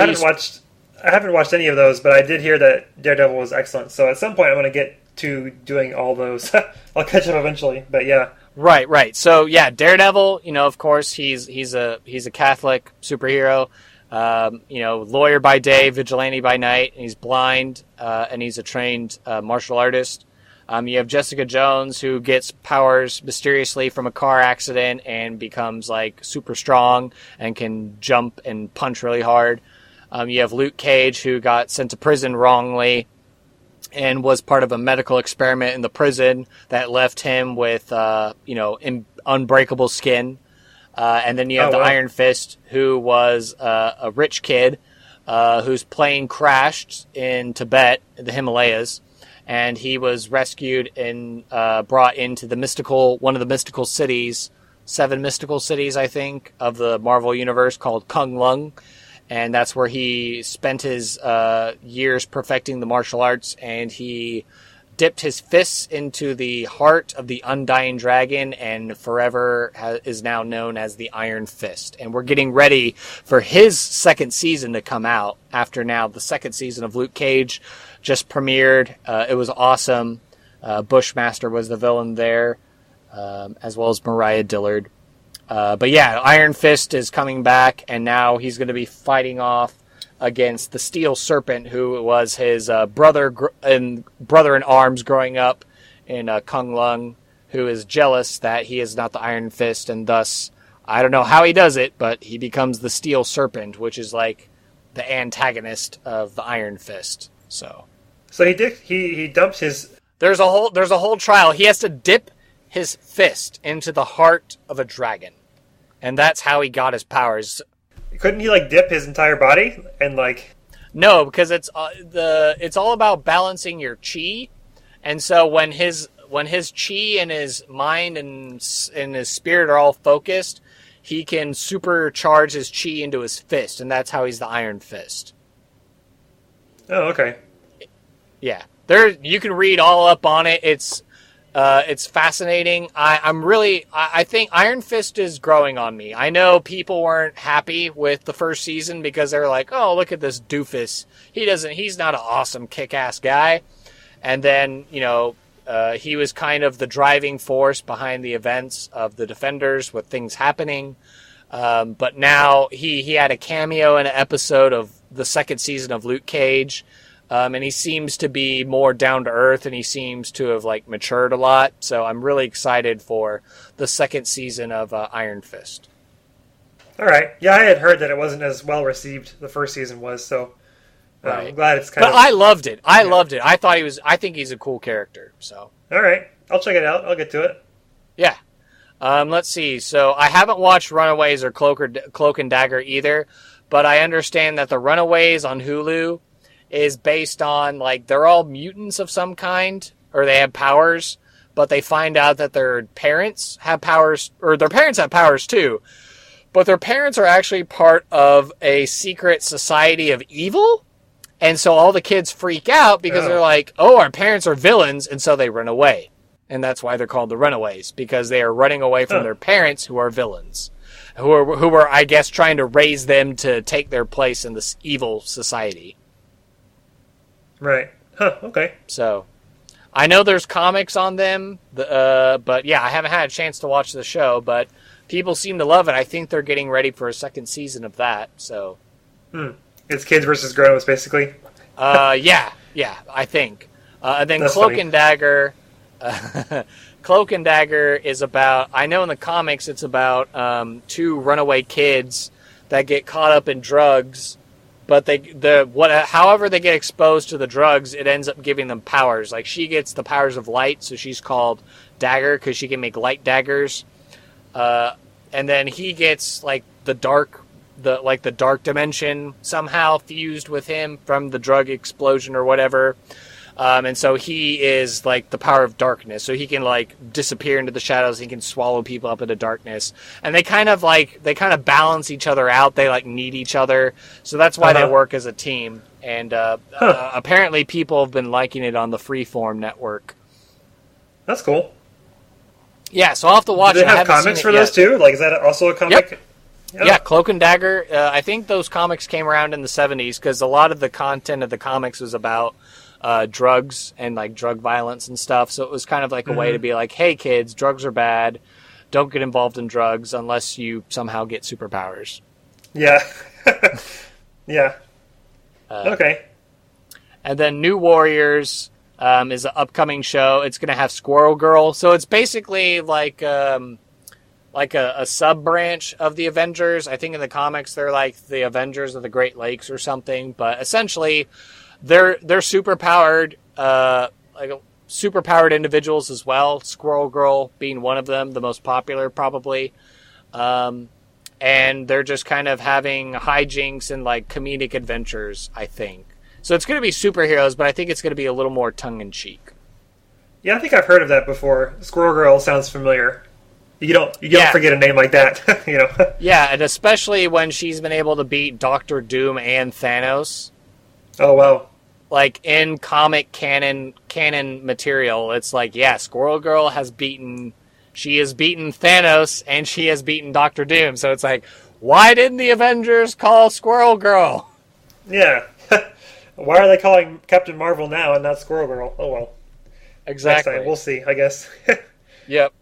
haven't watched any of those, but I did hear that Daredevil was excellent. So at some point, I'm going to get to doing all those. I'll catch up eventually, but yeah. Right. So yeah, Daredevil. Of course, he's a Catholic superhero. Lawyer by day, vigilante by night. And he's blind, and he's a trained martial artist. You have Jessica Jones, who gets powers mysteriously from a car accident and becomes super strong and can jump and punch really hard. You have Luke Cage, who got sent to prison wrongly and was part of a medical experiment in the prison that left him with, unbreakable skin. And then you have the Iron Fist, who was a rich kid whose plane crashed in Tibet, the Himalayas, and he was rescued and brought into one of the mystical cities, 7 mystical cities, I think, of the Marvel Universe, called Kunlun. And that's where he spent his years perfecting the martial arts, and he dipped his fists into the heart of the undying dragon, and forever is now known as the Iron Fist. And we're getting ready for his second season to come out after now the second season of Luke Cage just premiered. It was awesome. Bushmaster was the villain there, as well as Mariah Dillard. But yeah, Iron Fist is coming back, and now he's going to be fighting off against the Steel Serpent, who was his brother in arms growing up in Kunlun, who is jealous that he is not the Iron Fist, and thus, I don't know how he does it, but he becomes the Steel Serpent, which is like the antagonist of the Iron Fist. So he dumped his. There's a whole trial. He has to dip his fist into the heart of a dragon, and that's how he got his powers. Couldn't he dip his entire body and No, because it's all about balancing your chi, and so when his chi and his mind and his spirit are all focused, he can supercharge his chi into his fist, and that's how he's the Iron Fist. Oh, okay. Yeah, you can read all up on it. It's fascinating. I think Iron Fist is growing on me. I know people weren't happy with the first season because they were like, oh, look at this doofus. He's not an awesome kick-ass guy. And then, he was kind of the driving force behind the events of the Defenders with things happening. But now he had a cameo in an episode of the second season of Luke Cage. And he seems to be more down to earth, and he seems to have matured a lot. So I'm really excited for the second season of Iron Fist. All right, yeah, I had heard that it wasn't as well received the first season was, so right. I'm glad it's kind of. But I loved it. I loved it. I think he's a cool character. So. All right, I'll check it out. I'll get to it. Yeah. Let's see. So I haven't watched Runaways or Cloak and Dagger either, but I understand that the Runaways on Hulu is based on, they're all mutants of some kind, or they have powers, but they find out that their parents have powers, or their parents have powers too, but their parents are actually part of a secret society of evil, and so all the kids freak out because they're like, oh, our parents are villains, and so they run away. And that's why they're called the Runaways, because they are running away from their parents who are villains, who are, I guess, trying to raise them to take their place in this evil society. Right. Huh, okay. So, I know there's comics on them, but yeah, I haven't had a chance to watch the show, but people seem to love it. I think they're getting ready for a second season of that, so. It's kids versus grown-ups, basically. Yeah, I think. And then That's Cloak funny. and Dagger, Cloak and Dagger is about, I know in the comics it's about 2 runaway kids that get caught up in drugs. But however they get exposed to the drugs, it ends up giving them powers. She gets the powers of light, so she's called Dagger because she can make light daggers. And then he gets the dark dimension somehow fused with him from the drug explosion or whatever. And so he is the power of darkness. So he can disappear into the shadows. He can swallow people up into darkness. And they kind of balance each other out. They need each other. So that's why they work as a team. And apparently people have been liking it on the Freeform network. That's cool. Yeah, so I'll have to watch it. Do they have comics for those too? Is that also a comic? Yep. Yeah, Cloak and Dagger. I think those comics came around in the 70s because a lot of the content of the comics was about drugs and drug violence and stuff. So it was kind of a way to be hey kids, drugs are bad. Don't get involved in drugs unless you somehow get superpowers. Yeah. Yeah. Okay. And then New Warriors is an upcoming show. It's going to have Squirrel Girl. So it's basically a sub-branch of the Avengers. I think in the comics they're the Avengers of the Great Lakes or something. But essentially they're super powered, superpowered individuals as well. Squirrel Girl being one of them, the most popular probably. And they're just kind of having hijinks and like comedic adventures, I think. So it's going to be superheroes, but I think it's going to be a little more tongue-in-cheek. Yeah, I think I've heard of that before. Squirrel Girl sounds familiar. You don't forget a name like that, you know. Yeah, and especially when she's been able to beat Doctor Doom and Thanos. Oh wow! Like in comic canon material, it's like, yeah, Squirrel Girl has beaten. She has beaten Thanos and she has beaten Doctor Doom. So it's like, why didn't the Avengers call Squirrel Girl? Yeah. Why are they calling Captain Marvel now and not Squirrel Girl? Oh well. Exactly. Next time, we'll see, I guess. Yep.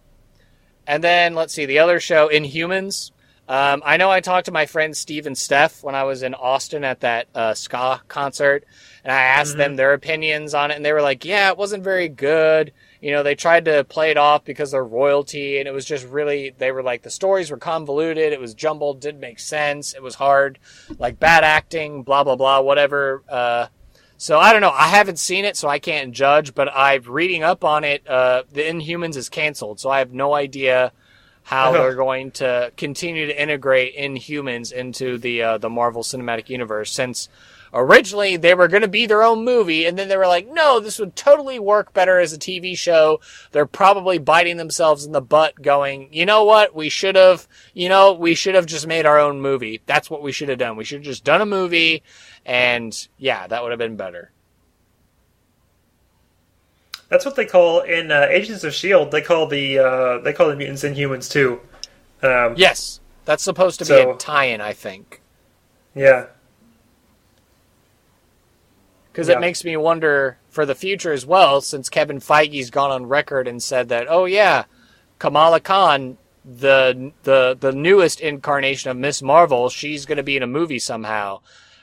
And then, let's see, the other show, Inhumans. I know I talked to my friend Steve and Steph when I was in Austin at that ska concert, and I asked them their opinions on it, and they were like, yeah, it wasn't very good. You know, they tried to play it off because they're royalty, and it was just really, they were like, the stories were convoluted, it was jumbled, didn't make sense, it was hard, like bad acting, blah, blah, blah, whatever. So I don't know. I haven't seen it, so I can't judge. But I'm reading up on it. The Inhumans is canceled, so I have no idea how they're going to continue to integrate Inhumans into the Marvel Cinematic Universe. Since originally they were going to be their own movie, and then they were like, "No, this would totally work better as a TV show." They're probably biting themselves in the butt, going, "You know what? We should have just made our own movie. That's what we should have done. We should have just done a movie." And yeah, that would have been better. That's what they call in Agents of S.H.I.E.L.D. They call the mutants Inhumans too. Yes, that's supposed to be a tie-in, I think. Yeah. Because it makes me wonder for the future as well, since Kevin Feige's gone on record and said that, oh yeah, Kamala Khan, the newest incarnation of Miss Marvel, she's going to be in a movie somehow.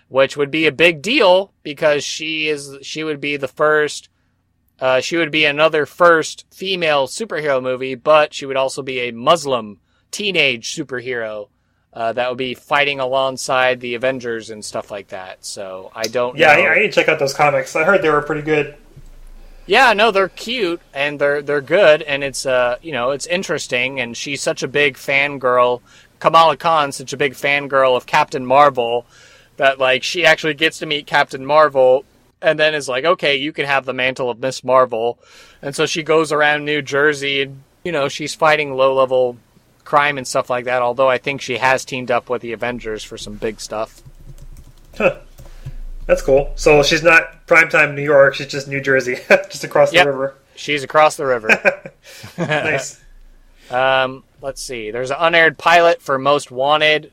Which would be a big deal because she would be the first, she would be another first female superhero movie, but she would also be a Muslim teenage superhero that would be fighting alongside the Avengers and stuff like that. So I don't know. Yeah, I need to check out those comics. I heard they were pretty good. Yeah, no, they're cute and they're good, and it's it's interesting. And she's such a big fangirl. Kamala Khan's such a big fangirl of Captain Marvel. That, like, she actually gets to meet Captain Marvel and then is like, okay, you can have the mantle of Miss Marvel. And so she goes around New Jersey and, she's fighting low-level crime and stuff like that, although I think she has teamed up with the Avengers for some big stuff. Huh. That's cool. So she's not primetime New York, she's just New Jersey, just across the river. She's across the river. Nice. Let's see. There's an unaired pilot for Most Wanted.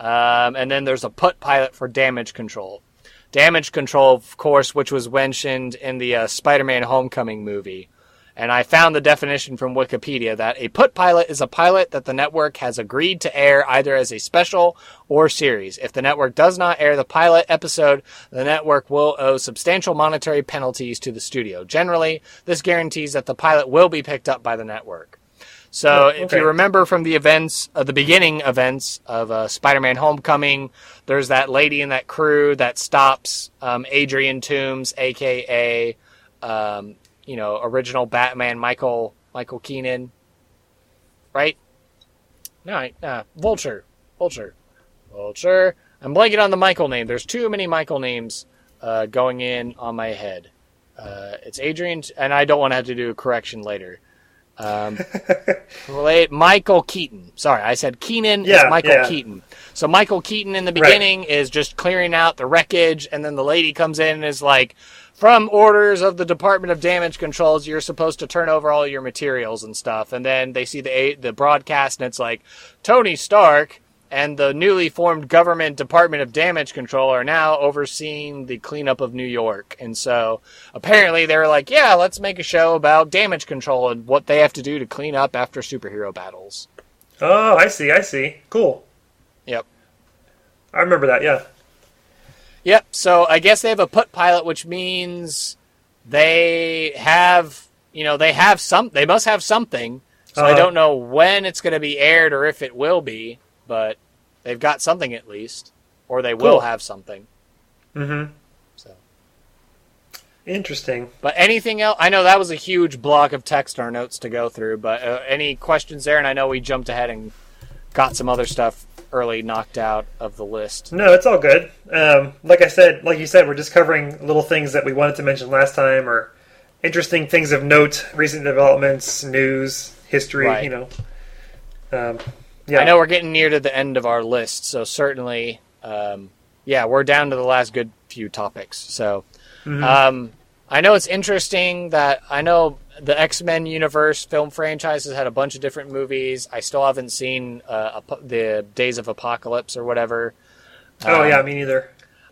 And then there's a put pilot for Damage Control. Damage Control, of course, which was mentioned in the Spider-Man Homecoming movie. And I found the definition from Wikipedia that a put pilot is a pilot that the network has agreed to air either as a special or series. If the network does not air the pilot episode, the network will owe substantial monetary penalties to the studio. Generally, this guarantees that the pilot will be picked up by the network. So if you remember from the beginning events of Spider-Man Homecoming, there's that lady in that crew that stops Adrian Toomes, a.k.a., original Batman Michael Keaton, right? No, Vulture. I'm blanking on the Michael name. There's too many Michael names going in on my head. It's Adrian, and I don't want to have to do a correction later. Michael Keaton. Sorry, I said Keenan is Michael Keaton. So Michael Keaton in the beginning is just clearing out the wreckage, and then the lady comes in and is like, from orders of the Department of Damage Controls, you're supposed to turn over all your materials and stuff. And then they see the broadcast, and it's like, Tony Stark and the newly formed government Department of Damage Control are now overseeing the cleanup of New York. And so apparently they were like, yeah, let's make a show about damage control and what they have to do to clean up after superhero battles. Oh, I see. Cool. Yep. I remember that, yeah. Yep, so I guess they have a put pilot, which means they have, they must have something. So I don't know when it's going to be aired or if it will be. But they've got something at least, or they will have something. Mm-hmm. So interesting. But anything else? I know that was a huge block of text or notes to go through. But any questions there? And I know we jumped ahead and got some other stuff early knocked out of the list. No, it's all good. Like you said, we're just covering little things that we wanted to mention last time, or interesting things of note, recent developments, news, history. Right. You know. I know we're getting near to the end of our list, so certainly, we're down to the last good few topics. So, I know it's interesting that I know the X-Men universe film franchise has had a bunch of different movies. I still haven't seen the Days of Apocalypse or whatever. Me neither.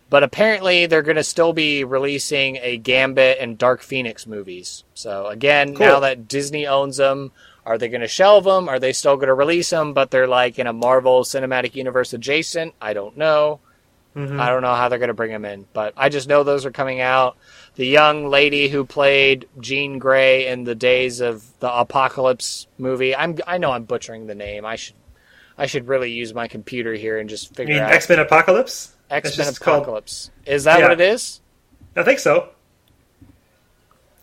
But apparently they're going to still be releasing a Gambit and Dark Phoenix movies. So again, cool. Now that Disney owns them, are they going to shelve them? Are they still going to release them, but they're like in a Marvel Cinematic Universe adjacent? I don't know. I don't know how they're going to bring them in, but I just know those are coming out. The young lady who played Jean Grey in the Days of the Apocalypse movie. I know I'm butchering the name. I should really use my computer here and just figure out. X-Men Apocalypse? X-Men Apocalypse. Is that what it is? I think so.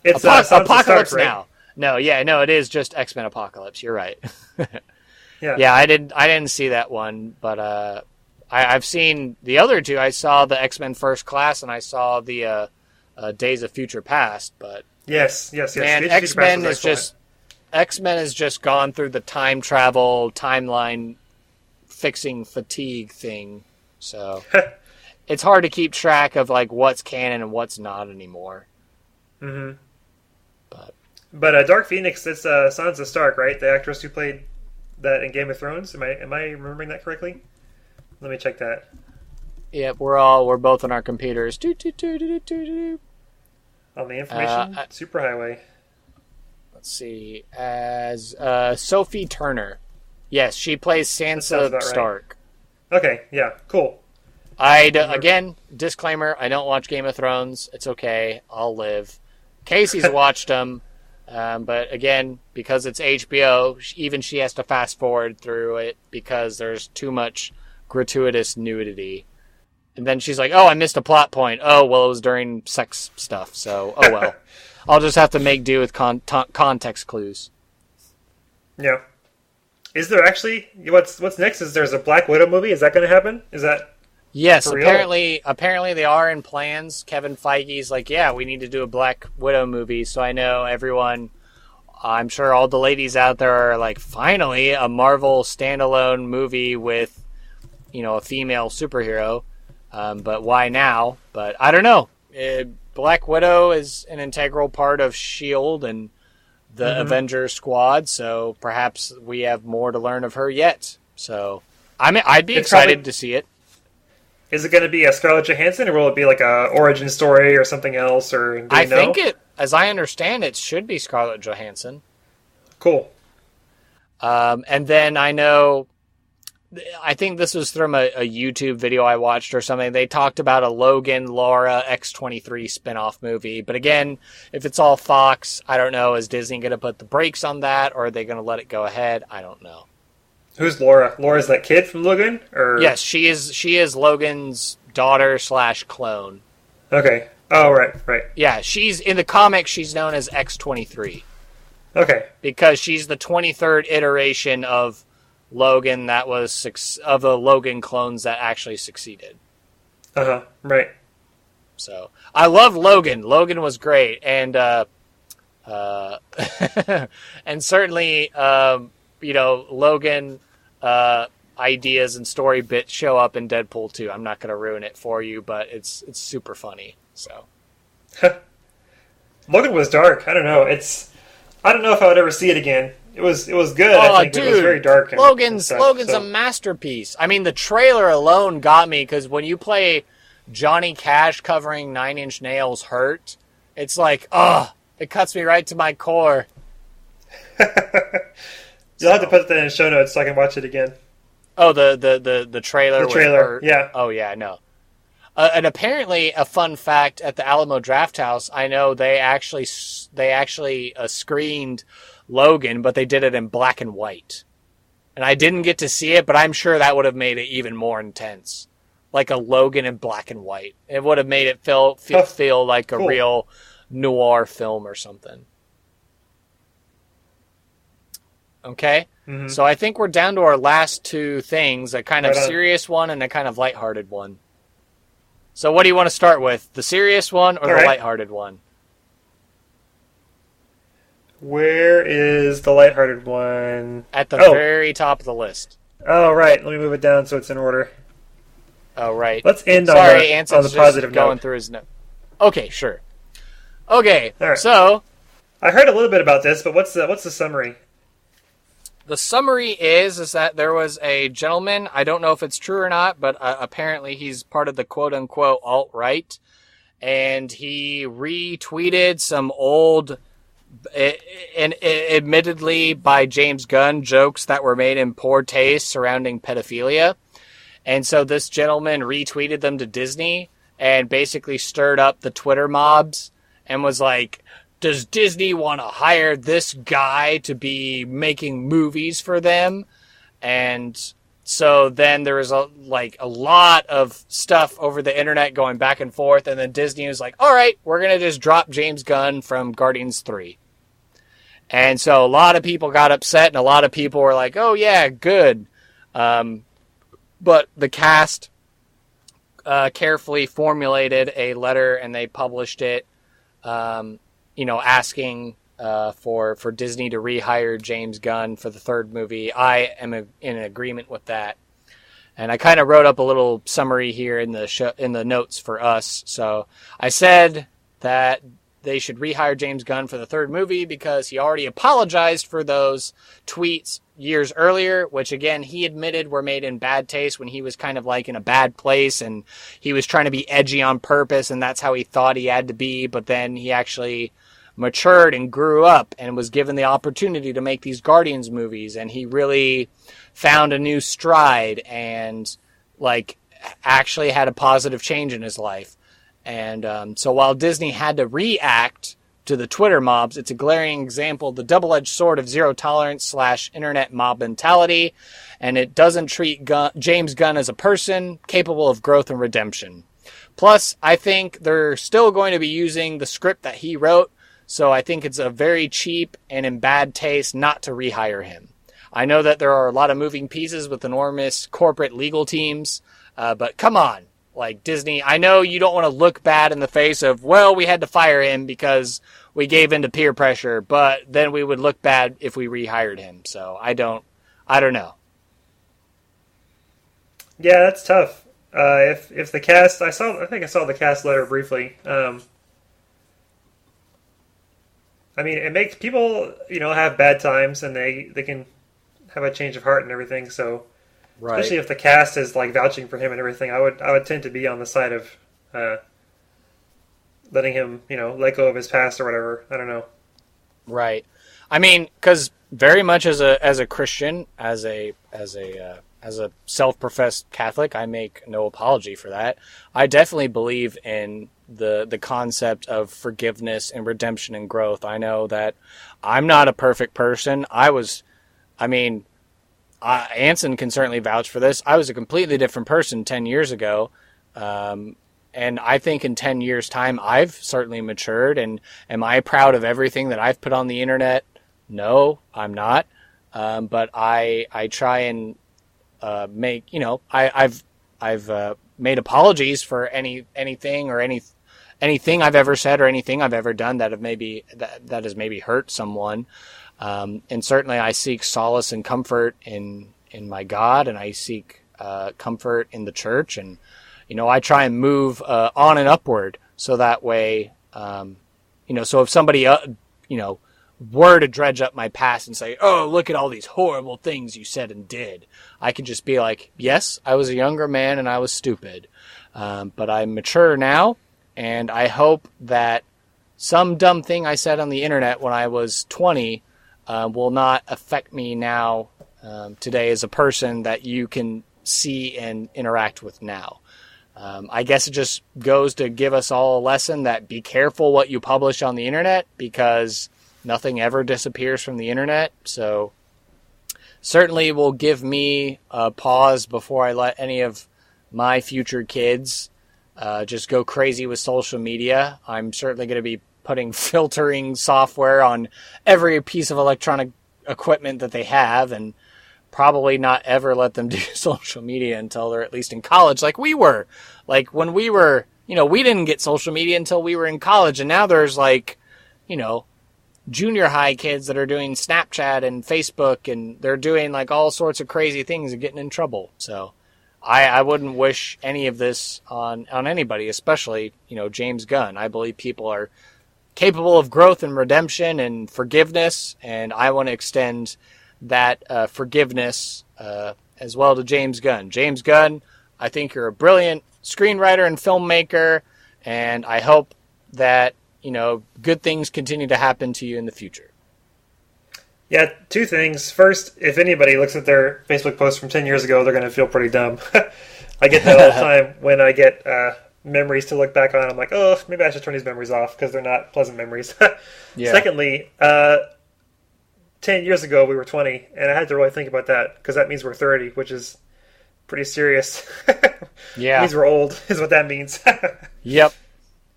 It's Apocalypse Stark, Now. Right? No, it is just X-Men Apocalypse. You're right. Yeah, I didn't see that one, but I've seen the other two. I saw the X-Men First Class, and I saw the Days of Future Past. But yes. Man, X-Men has just gone through the time travel timeline fixing fatigue thing. So it's hard to keep track of like what's canon and what's not anymore. But Dark Phoenix, it's Sansa Stark, right? The actress who played that in Game of Thrones. Am I remembering that correctly? Let me check that. Yep, we're both on our computers. On the information superhighway. Let's see. As Sophie Turner. Yes, she plays Sansa Stark. Right. Okay, yeah, cool. Again, disclaimer, I don't watch Game of Thrones. It's okay. I'll live. Casey's watched them. But again, because it's HBO, even she has to fast forward through it because there's too much gratuitous nudity. And then she's like, oh, I missed a plot point. Oh, well, it was during sex stuff. So, oh well. I'll just have to make do with context clues. Yeah. Is there actually... What's next? Is there's a Black Widow movie? Is that going to happen? Is that... Yes, apparently they are in plans. Kevin Feige's like, yeah, we need to do a Black Widow movie. So I know everyone... I'm sure all the ladies out there are like, finally, a Marvel standalone movie with, a female superhero. But why now? But I don't know. Black Widow is an integral part of S.H.I.E.L.D. and the Avengers squad, so perhaps we have more to learn of her yet. So I'd be excited to see it. Is it going to be a Scarlett Johansson, or will it be like a origin story or something else? Or do you know? Think it, as I understand it, should be Scarlett Johansson. Cool. And then I think this was from a YouTube video I watched or something. They talked about a Logan+Laura X-23 spinoff movie. But again, if it's all Fox, I don't know. Is Disney going to put the brakes on that, or are they going to let it go ahead? I don't know. Who's Laura? Laura's that kid from Logan? Or yes, she is Logan's daughter / clone. Okay. Oh, right. Yeah, she's in the comics. She's known as X-23. Okay. Because she's the 23rd iteration of Logan that was of the Logan clones that actually succeeded. Right. So I love Logan. Logan was great, and and certainly Logan ideas and story bits show up in Deadpool 2. I'm not going to ruin it for you, but it's super funny. So Logan was dark. I don't know. I don't know if I would ever see it again. It was good. I think, dude, but it was very dark. Logan's a masterpiece. I mean, the trailer alone got me, because when you play Johnny Cash covering Nine Inch Nails' "Hurt," it's like, it cuts me right to my core. You'll have to put that in the show notes so I can watch it again. Oh, the trailer. The trailer, yeah. Oh yeah, no. And apparently, a fun fact at the Alamo Drafthouse, I know they actually screened Logan, but they did it in black and white. And I didn't get to see it, but I'm sure that would have made it even more intense. Like a Logan in black and white. It would have made it feel like a real noir film or something. Okay? Mm-hmm. So I think we're down to our last two things, a kind of Right on. serious one and a kind of lighthearted one. So what do you want to start with? The serious one or All the right. lighthearted one? Where is the lighthearted one? At the Oh. very top of the list. Oh, right. Let me move it down so it's in order. Oh, right. Let's end Sorry, on Anson's the just positive going note. through his note. Okay, sure. Okay, All right. so I heard a little bit about this, but what's the summary? the summary is that there was a gentleman, I don't know if it's true or not, but apparently he's part of the quote-unquote alt-right, and he retweeted some old, and admittedly by James Gunn, jokes that were made in poor taste surrounding pedophilia. And so this gentleman retweeted them to Disney and basically stirred up the Twitter mobs and was like, does Disney want to hire this guy to be making movies for them? And so then there was a lot of stuff over the internet going back and forth. And then Disney was like, all right, we're going to just drop James Gunn from Guardians 3. And so a lot of people got upset and a lot of people were like, oh yeah, good. But the cast carefully formulated a letter and they published it, asking for Disney to rehire James Gunn for the third movie. I am in agreement with that. And I kind of wrote up a little summary here in the notes for us. So I said that they should rehire James Gunn for the third movie because he already apologized for those tweets years earlier, which again, he admitted were made in bad taste when he was kind of like in a bad place and he was trying to be edgy on purpose and that's how he thought he had to be. But then he actually matured and grew up and was given the opportunity to make these Guardians movies. And he really found a new stride and actually had a positive change in his life. And so while Disney had to react to the Twitter mobs, it's a glaring example of the double-edged sword of zero tolerance / internet mob mentality, and it doesn't treat James Gunn as a person capable of growth and redemption. Plus, I think they're still going to be using the script that he wrote, so I think it's a very cheap and in bad taste not to rehire him. I know that there are a lot of moving pieces with enormous corporate legal teams, but come on. Like Disney, I know you don't want to look bad in the face of, well, we had to fire him because we gave in to peer pressure, but then we would look bad if we rehired him. So I don't know. Yeah, that's tough. If the cast, I think I saw the cast letter briefly. I mean, it makes people, have bad times and they can have a change of heart and everything. So. Right. Especially if the cast is vouching for him and everything, I would tend to be on the side of letting him, let go of his past or whatever. I don't know. Right. I mean, because very much as a Christian, as a self-professed Catholic, I make no apology for that. I definitely believe in the concept of forgiveness and redemption and growth. I know that I'm not a perfect person. Anson can certainly vouch for this. I was a completely different person 10 years ago. And I think in 10 years' time, I've certainly matured. And am I proud of everything that I've put on the internet? No, I'm not. But I try and make, I've made apologies for anything or anything I've ever said or anything I've ever done that has maybe hurt someone. And certainly I seek solace and comfort in my God, and I seek comfort in the church. And, I try and move on and upward so that way, so if somebody, were to dredge up my past and say, oh, look at all these horrible things you said and did, I could just be like, yes, I was a younger man and I was stupid. But I'm mature now, and I hope that some dumb thing I said on the internet when I was 20 will not affect me now today as a person that you can see and interact with now. I guess it just goes to give us all a lesson that be careful what you publish on the internet because nothing ever disappears from the internet. So certainly will give me a pause before I let any of my future kids just go crazy with social media. I'm certainly going to be putting filtering software on every piece of electronic equipment that they have, and probably not ever let them do social media until they're at least in college, like we were. Like when we were, we didn't get social media until we were in college, and now there's like, junior high kids that are doing Snapchat and Facebook, and they're doing like all sorts of crazy things and getting in trouble. So I wouldn't wish any of this on anybody, especially, James Gunn. I believe people are capable of growth and redemption and forgiveness, and I want to extend that forgiveness as well to James Gunn. James Gunn, I think you're a brilliant screenwriter and filmmaker, and I hope that, good things continue to happen to you in the future. Yeah, two things. First, if anybody looks at their Facebook post from 10 years ago, they're going to feel pretty dumb. I get that all the time when I get memories to look back on. I'm like, oh, maybe I should turn these memories off because they're not pleasant memories. Yeah. Secondly, 10 years ago we were 20, and I had to really think about that because that means we're 30, which is pretty serious. Yeah. It means we're old, is what that means. Yep.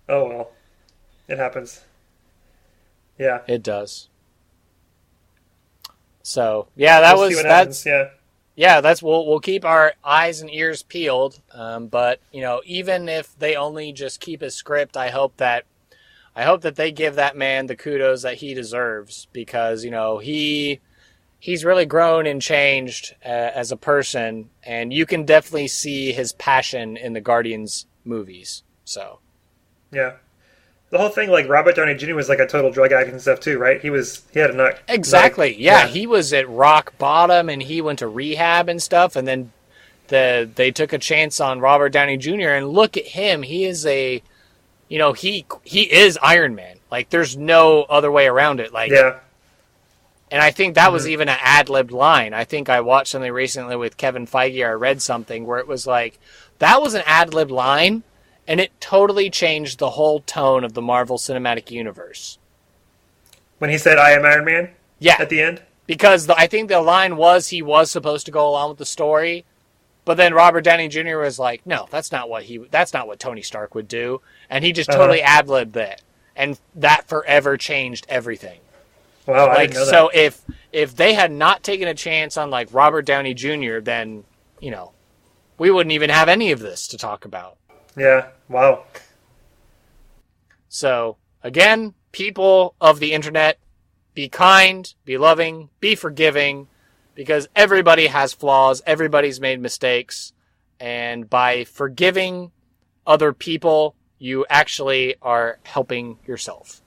Oh, well. It happens. Yeah. It does. So, yeah, we'll keep our eyes and ears peeled. But, even if they only just keep his script, I hope that they give that man the kudos that he deserves, because, he's really grown and changed as a person, and you can definitely see his passion in the Guardians movies. So, yeah. The whole thing, like, Robert Downey Jr. was like a total drug addict and stuff too, right? He had a nut. Exactly. Yeah, he was at rock bottom, and he went to rehab and stuff, and then they took a chance on Robert Downey Jr. And look at him. He is he is Iron Man. Like, there's no other way around it. Like, yeah. And I think that was even an ad-libbed line. I think I watched something recently with Kevin Feige, or I read something where it was like, that was an ad-libbed line, and it totally changed the whole tone of the Marvel Cinematic Universe. When he said, "I am Iron Man"? Yeah. At the end? Because I think the line was he was supposed to go along with the story, but then Robert Downey Jr. was like, no, that's not what Tony Stark would do. And he just totally ad-libbed that. And that forever changed everything. Wow, I didn't know that. So if they had not taken a chance on like Robert Downey Jr., then, we wouldn't even have any of this to talk about. Yeah, wow. So, again, people of the internet, be kind, be loving, be forgiving, because everybody has flaws, everybody's made mistakes, and by forgiving other people, you actually are helping yourself.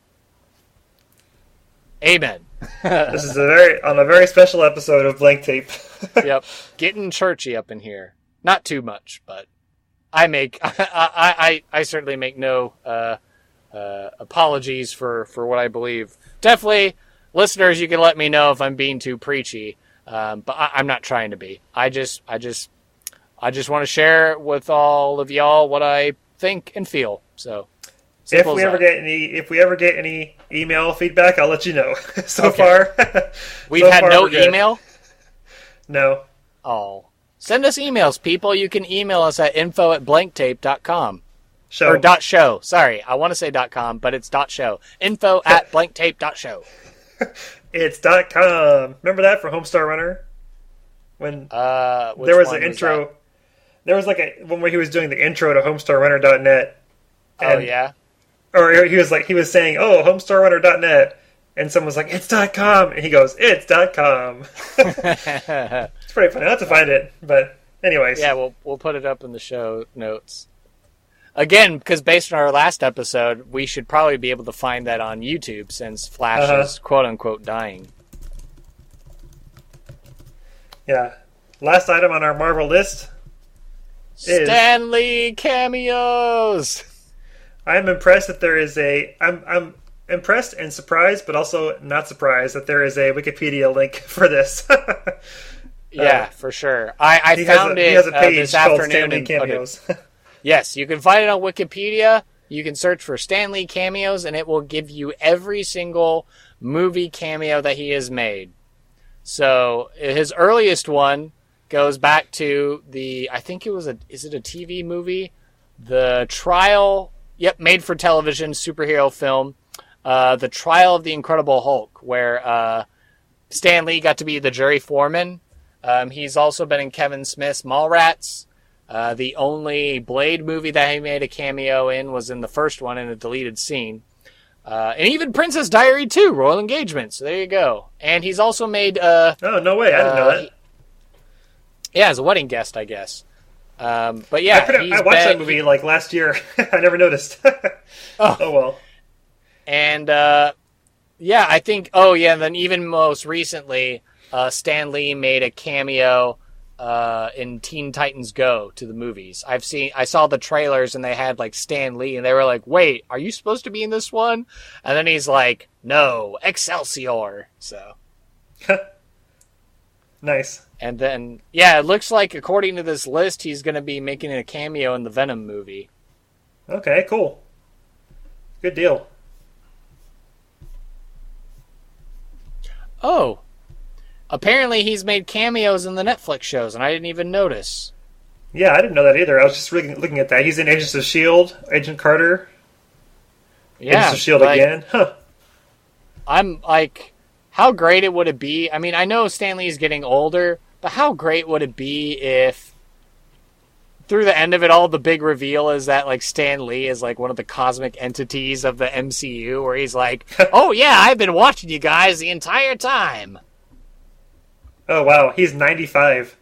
Amen. This is on a very special episode of Blank Tape. Yep, getting churchy up in here. Not too much, but I certainly make no apologies for what I believe. Definitely, listeners, you can let me know if I'm being too preachy, but I'm not trying to be. I just want to share with all of y'all what I think and feel. So, if we ever get any email feedback, I'll let you know. So far, we've had no email. No. Oh. Send us emails, people. You can email us at info@blanktape.com. Show. Or .show. Sorry, I want to say .com, but it's .show. info@blanktape.show. It's .com. Remember that for Homestar Runner? When there was an intro. There was like one where he was doing the intro to homestarrunner.net. Oh, yeah? Or he was saying, oh, homestarrunner.net. And someone was like, it's .com. And he goes, it's .com. It's pretty funny. I'll have to find it. But anyways. Yeah, we'll put it up in the show notes. Again, because based on our last episode, we should probably be able to find that on YouTube since Flash is quote-unquote dying. Yeah. Last item on our Marvel list is Stan Lee cameos! I'm impressed that there is I'm impressed and surprised, but also not surprised that there is a Wikipedia link for this. Yeah, for sure. I found it this afternoon and cameos. Yes, you can find it on Wikipedia. You can search for Stan Lee cameos, and it will give you every single movie cameo that he has made. So his earliest one goes back to I think it was is it a TV movie? The Trial, made for television superhero film. The Trial of the Incredible Hulk, where Stan Lee got to be the jury foreman. He's also been in Kevin Smith's Mallrats. The only Blade movie that he made a cameo in was in the first one in a deleted scene. And even Princess Diary 2, Royal Engagement. So there you go. And he's also made... oh, no way. I didn't know that. Yeah, as a wedding guest, I guess. But yeah, I watched that movie like last year. I never noticed. Oh well. And yeah, I think. Oh yeah, and then even most recently, Stan Lee made a cameo in Teen Titans Go to the movies. I saw the trailers and they had like Stan Lee, and they were like, "Wait, are you supposed to be in this one?" And then he's like, "No, Excelsior." So. Nice. And then, yeah, it looks like, according to this list, he's going to be making a cameo in the Venom movie. Okay, cool. Good deal. Oh. Apparently he's made cameos in the Netflix shows, and I didn't even notice. Yeah, I didn't know that either. I was just looking at that. He's in Agents of S.H.I.E.L.D., Agent Carter. Yeah. Agents of S.H.I.E.L.D. again. Huh. I'm like, how great would it be? I mean, I know Stan Lee's getting older, but how great would it be if through the end of it all, the big reveal is that like Stan Lee is like one of the cosmic entities of the MCU, where he's like, "Oh yeah, I've been watching you guys the entire time." Oh wow, he's 95.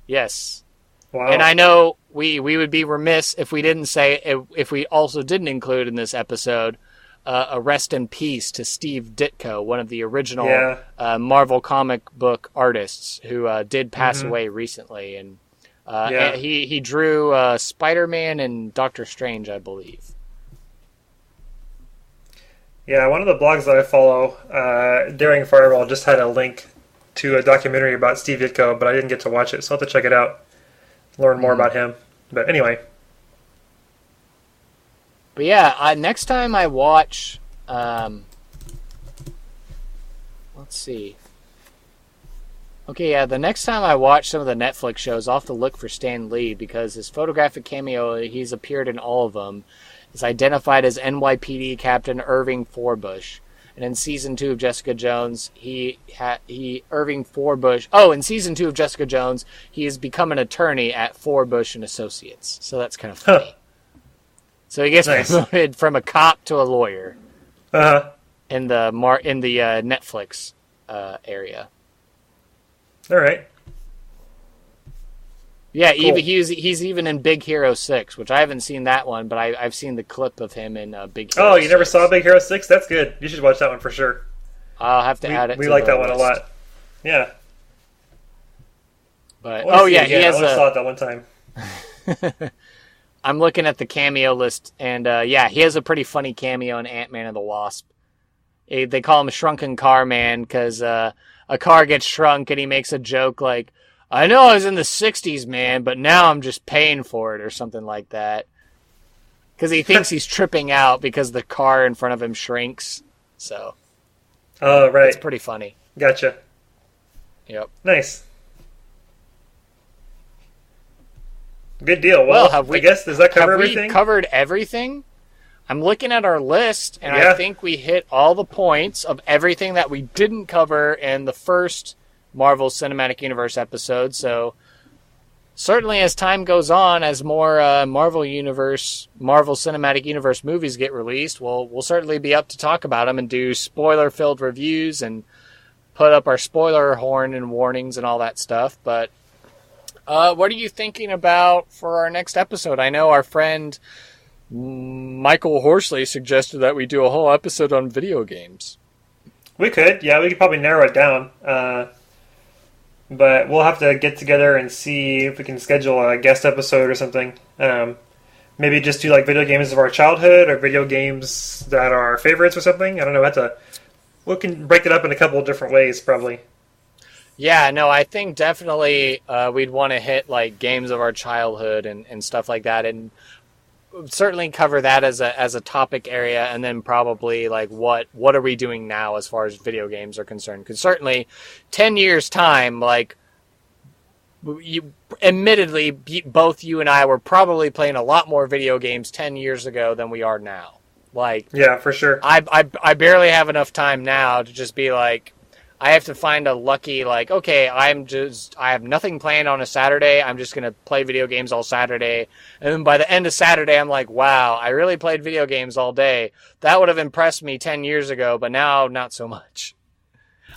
Yes. Wow. And I know we would be remiss if we didn't say, if we also didn't include in this episode a rest in peace to Steve Ditko, one of the original Marvel comic book artists who did pass away recently. And he drew Spider-Man and Doctor Strange, I believe. Yeah, one of the blogs that I follow, Daring Fireball, just had a link to a documentary about Steve Ditko, but I didn't get to watch it, so I'll have to check it out, learn more about him. But anyway. But yeah, next time I watch, let's see. Okay, yeah, the next time I watch some of the Netflix shows, I'll have to look for Stan Lee, because his photographic cameo, he's appeared in all of them, is identified as NYPD Captain Irving Forbush. And in season 2 of Jessica Jones, Irving Forbush. Oh, in season 2 of Jessica Jones, he has become an attorney at Forbush and Associates. So that's kind of funny. Huh. So he gets promoted from a cop to a lawyer. In the Netflix area. All right. Yeah, cool. He's even in Big Hero 6, which I haven't seen that one, but I've seen the clip of him in Big Hero 6. Oh, you never saw Big Hero 6? That's good. You should watch that one for sure. I'll have to add it. We like that one a lot. Yeah. But he has. I saw it that one time. I'm looking at the cameo list, and he has a pretty funny cameo in Ant-Man and the Wasp. They call him Shrunken Car Man because a car gets shrunk, and he makes a joke like, "I know I was in the 60s, man, but now I'm just paying for it," or something like that. Because he thinks he's tripping out because the car in front of him shrinks. So. Oh, right. It's pretty funny. Gotcha. Yep. Nice. Good deal. Well, I guess, does that cover everything? Have we covered everything? I'm looking at our list, and I think we hit all the points of everything that we didn't cover in the first Marvel Cinematic Universe episode. So certainly as time goes on, as more Marvel Cinematic Universe movies get released, we'll certainly be up to talk about them and do spoiler-filled reviews and put up our spoiler horn and warnings and all that stuff. But what are you thinking about for our next episode? I know our friend Michael Horsley suggested that we do a whole episode on video games. We could. Yeah, we could probably narrow it down. But we'll have to get together and see if we can schedule a guest episode or something. Maybe just do like video games of our childhood or video games that are our favorites or something. I don't know. We can break it up in a couple of different ways, probably. Yeah, no, I think definitely we'd want to hit like games of our childhood and stuff like that, and certainly cover that as a topic area, and then probably like what are we doing now as far as video games are concerned? Because certainly 10 years time, like admittedly both you and I were probably playing a lot more video games 10 years ago than we are now. Like, yeah, for sure. I barely have enough time now to just be like, I have to find a lucky, like, okay, I have nothing planned on a Saturday. I'm just going to play video games all Saturday. And then by the end of Saturday, I'm like, wow, I really played video games all day. That would have impressed me 10 years ago, but now not so much.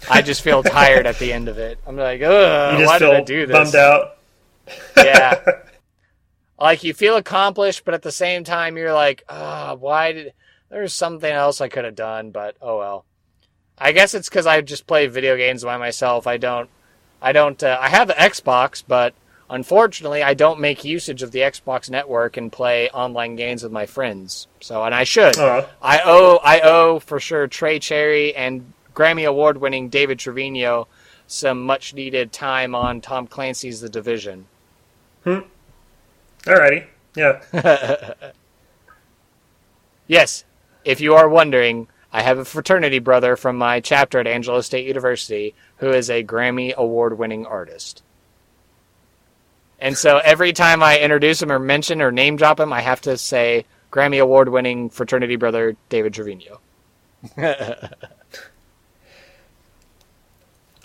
I just feel tired at the end of it. I'm like, ugh, why did I do this? Bummed out. Yeah. Like, you feel accomplished, but at the same time, you're like, there's something else I could have done, but oh well. I guess it's because I just play video games by myself. I have the Xbox, but unfortunately, I don't make usage of the Xbox network and play online games with my friends. So, and I should. I owe for sure Trey Cherry and Grammy Award-winning David Trevino some much-needed time on Tom Clancy's The Division. Alrighty. Yeah. Yes. If you are wondering, I have a fraternity brother from my chapter at Angelo State University who is a Grammy Award-winning artist. And so every time I introduce him or mention or name drop him, I have to say Grammy Award-winning fraternity brother David Trevino.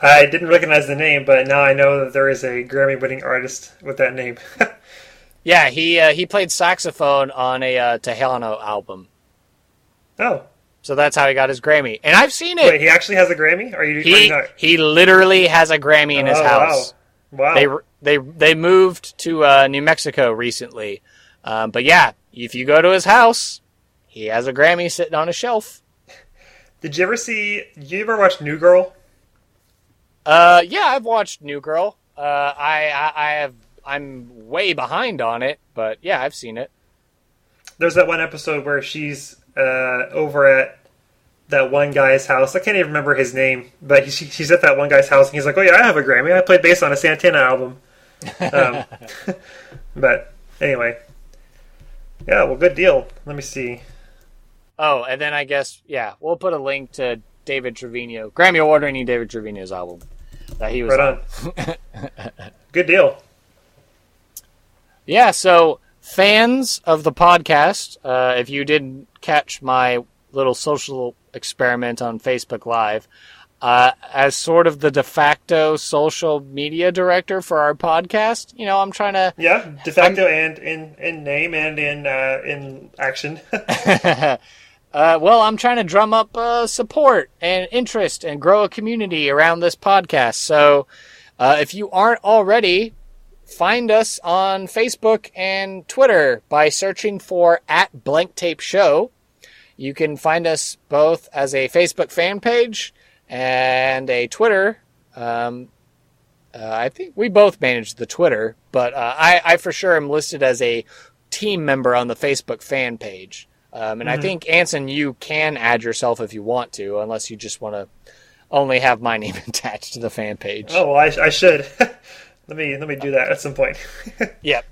I didn't recognize the name, but now I know that there is a Grammy-winning artist with that name. Yeah, he played saxophone on a Tejano album. Oh. So that's how he got his Grammy. And I've seen it. Wait, he actually has a Grammy? Or are you not? He literally has a Grammy in his house. Wow. They moved to New Mexico recently. But yeah, if you go to his house, he has a Grammy sitting on a shelf. Did you ever watch New Girl? Yeah, I've watched New Girl. I'm way behind on it, but yeah, I've seen it. There's that one episode where she's over at that one guy's house. I can't even remember his name, but she's at that one guy's house, and he's like, "Oh yeah, I have a Grammy. I played bass on a Santana album." But anyway, yeah, well, good deal. Let me see. Oh, and then I guess, yeah, we'll put a link to David Trevino, Grammy Award-winning David Trevino's album that he was on. Good deal. Yeah, so fans of the podcast, if you didn't catch my little social experiment on Facebook Live, as sort of the de facto social media director for our podcast, I'm trying to... Yeah, de facto and in name and in action. Well, I'm trying to drum up support and interest and grow a community around this podcast. So if you aren't already, find us on Facebook and Twitter by searching for @BlankTapeShow. You can find us both as a Facebook fan page and a Twitter. I think we both manage the Twitter, but I for sure am listed as a team member on the Facebook fan page. And I think, Anson, you can add yourself if you want to, unless you just want to only have my name attached to the fan page. Oh, well, I should. Let me do that at some point. Yep.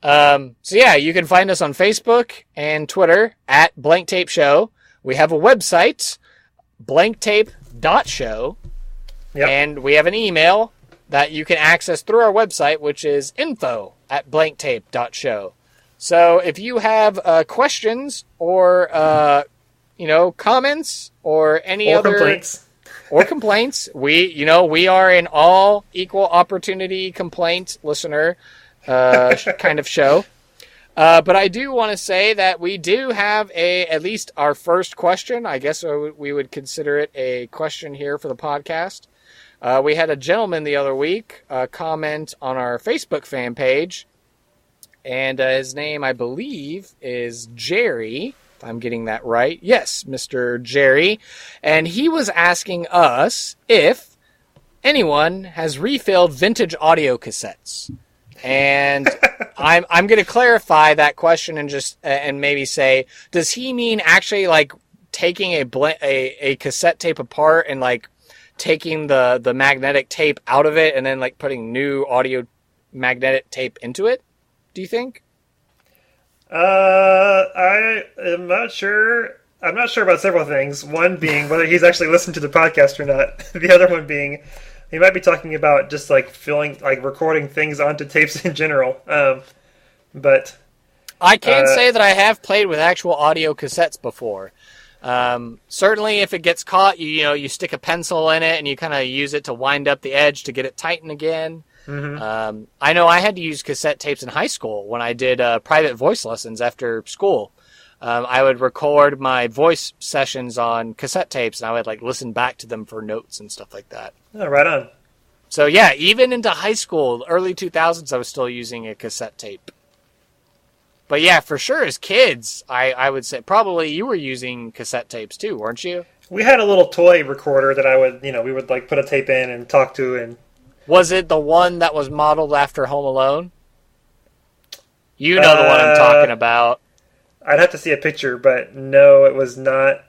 So yeah, you can find us on Facebook and Twitter @BlankTapeShow. We have a website, blanktape.show. Yep. And we have an email that you can access through our website, which is info@blanktape.show. So if you have questions or comments or any other complaints. Or complaints, we are an all equal opportunity complaint listener kind of show. But I do want to say that we do have at least our first question. I guess we would consider it a question here for the podcast. We had a gentleman the other week comment on our Facebook fan page. And his name, I believe, is Jerry, if I'm getting that right. Yes, Mr. Jerry. And he was asking us if anyone has refilled vintage audio cassettes. And I'm going to clarify that question and just and maybe say, does he mean actually like taking a cassette tape apart and like taking the magnetic tape out of it and then like putting new audio magnetic tape into it? Do you think? I am not sure. I'm not sure about several things. One being whether he's actually listened to the podcast or not. The other one being he might be talking about just like recording things onto tapes in general. But I can say that I have played with actual audio cassettes before. Certainly, if it gets caught, you stick a pencil in it and you kind of use it to wind up the edge to get it tightened again. Mm-hmm. I know I had to use cassette tapes in high school when I did private voice lessons after school. I would record my voice sessions on cassette tapes, and I would listen back to them for notes and stuff like that. Oh, right on. So yeah, even into high school, early 2000s, I was still using a cassette tape. But yeah, for sure, as kids, I would say probably you were using cassette tapes too, weren't you? We had a little toy recorder that we would put a tape in and talk to. And was it the one that was modeled after Home Alone? You know the one I'm talking about. I'd have to see a picture, but no, it was not.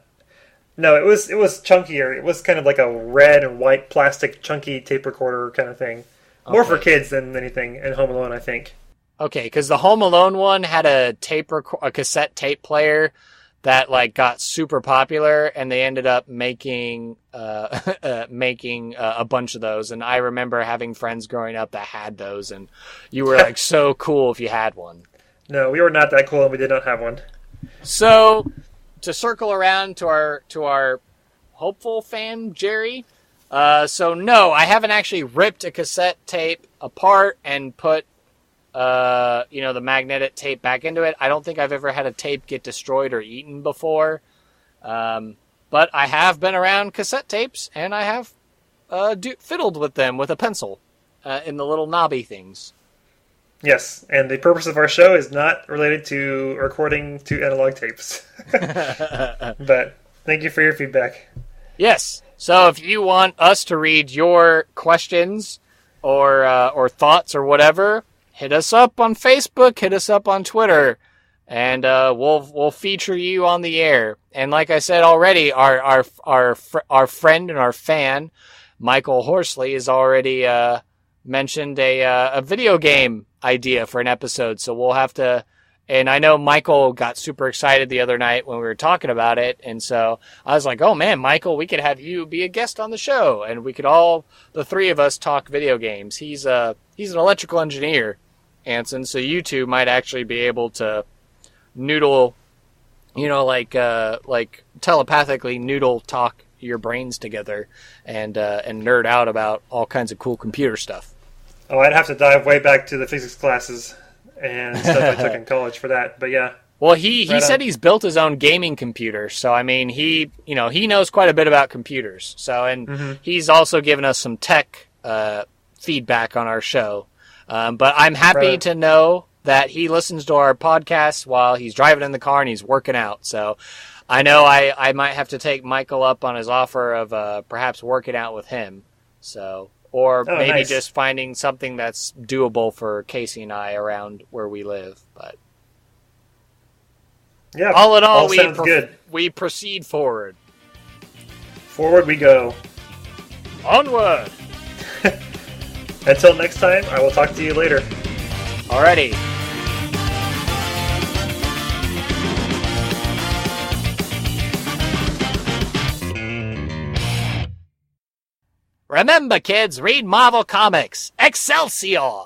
No, it was chunkier. It was kind of like a red and white plastic chunky tape recorder kind of thing. More for kids than anything in Home Alone, I think. Okay, because the Home Alone one had a cassette tape player that got super popular, and they ended up making a bunch of those. And I remember having friends growing up that had those, and you were so cool if you had one. No, we were not that cool, and we did not have one. So, to circle around to our hopeful fan Jerry. So no, I haven't actually ripped a cassette tape apart and put the magnetic tape back into it. I don't think I've ever had a tape get destroyed or eaten before. But I have been around cassette tapes, and I have fiddled with them with a pencil in the little knobby things. Yes, and the purpose of our show is not related to recording to analog tapes. But thank you for your feedback. Yes. So if you want us to read your questions or thoughts or whatever, hit us up on Facebook, hit us up on Twitter, and we'll feature you on the air. And like I said already, our friend and our fan, Michael Horsley, has already mentioned a video game idea for an episode. So we'll have to. And I know Michael got super excited the other night when we were talking about it. And so I was like, oh man, Michael, we could have you be a guest on the show. And we could the three of us, talk video games. He's an electrical engineer, Anson. So you two might actually be able to noodle, like telepathically noodle talk your brains together and nerd out about all kinds of cool computer stuff. Oh, I'd have to dive way back to the physics classes and stuff I took in college for that, but yeah. Well, he said he's built his own gaming computer, so I mean he knows quite a bit about computers. So he's also given us some tech feedback on our show. But I'm happy to know that he listens to our podcast while he's driving in the car and he's working out. So I know I might have to take Michael up on his offer of perhaps working out with him. So. Or maybe just finding something that's doable for Casey and I around where we live. But yeah, all in all, we proceed forward. Forward we go. Onward! Until next time, I will talk to you later. Alrighty. Remember, kids, read Marvel Comics. Excelsior!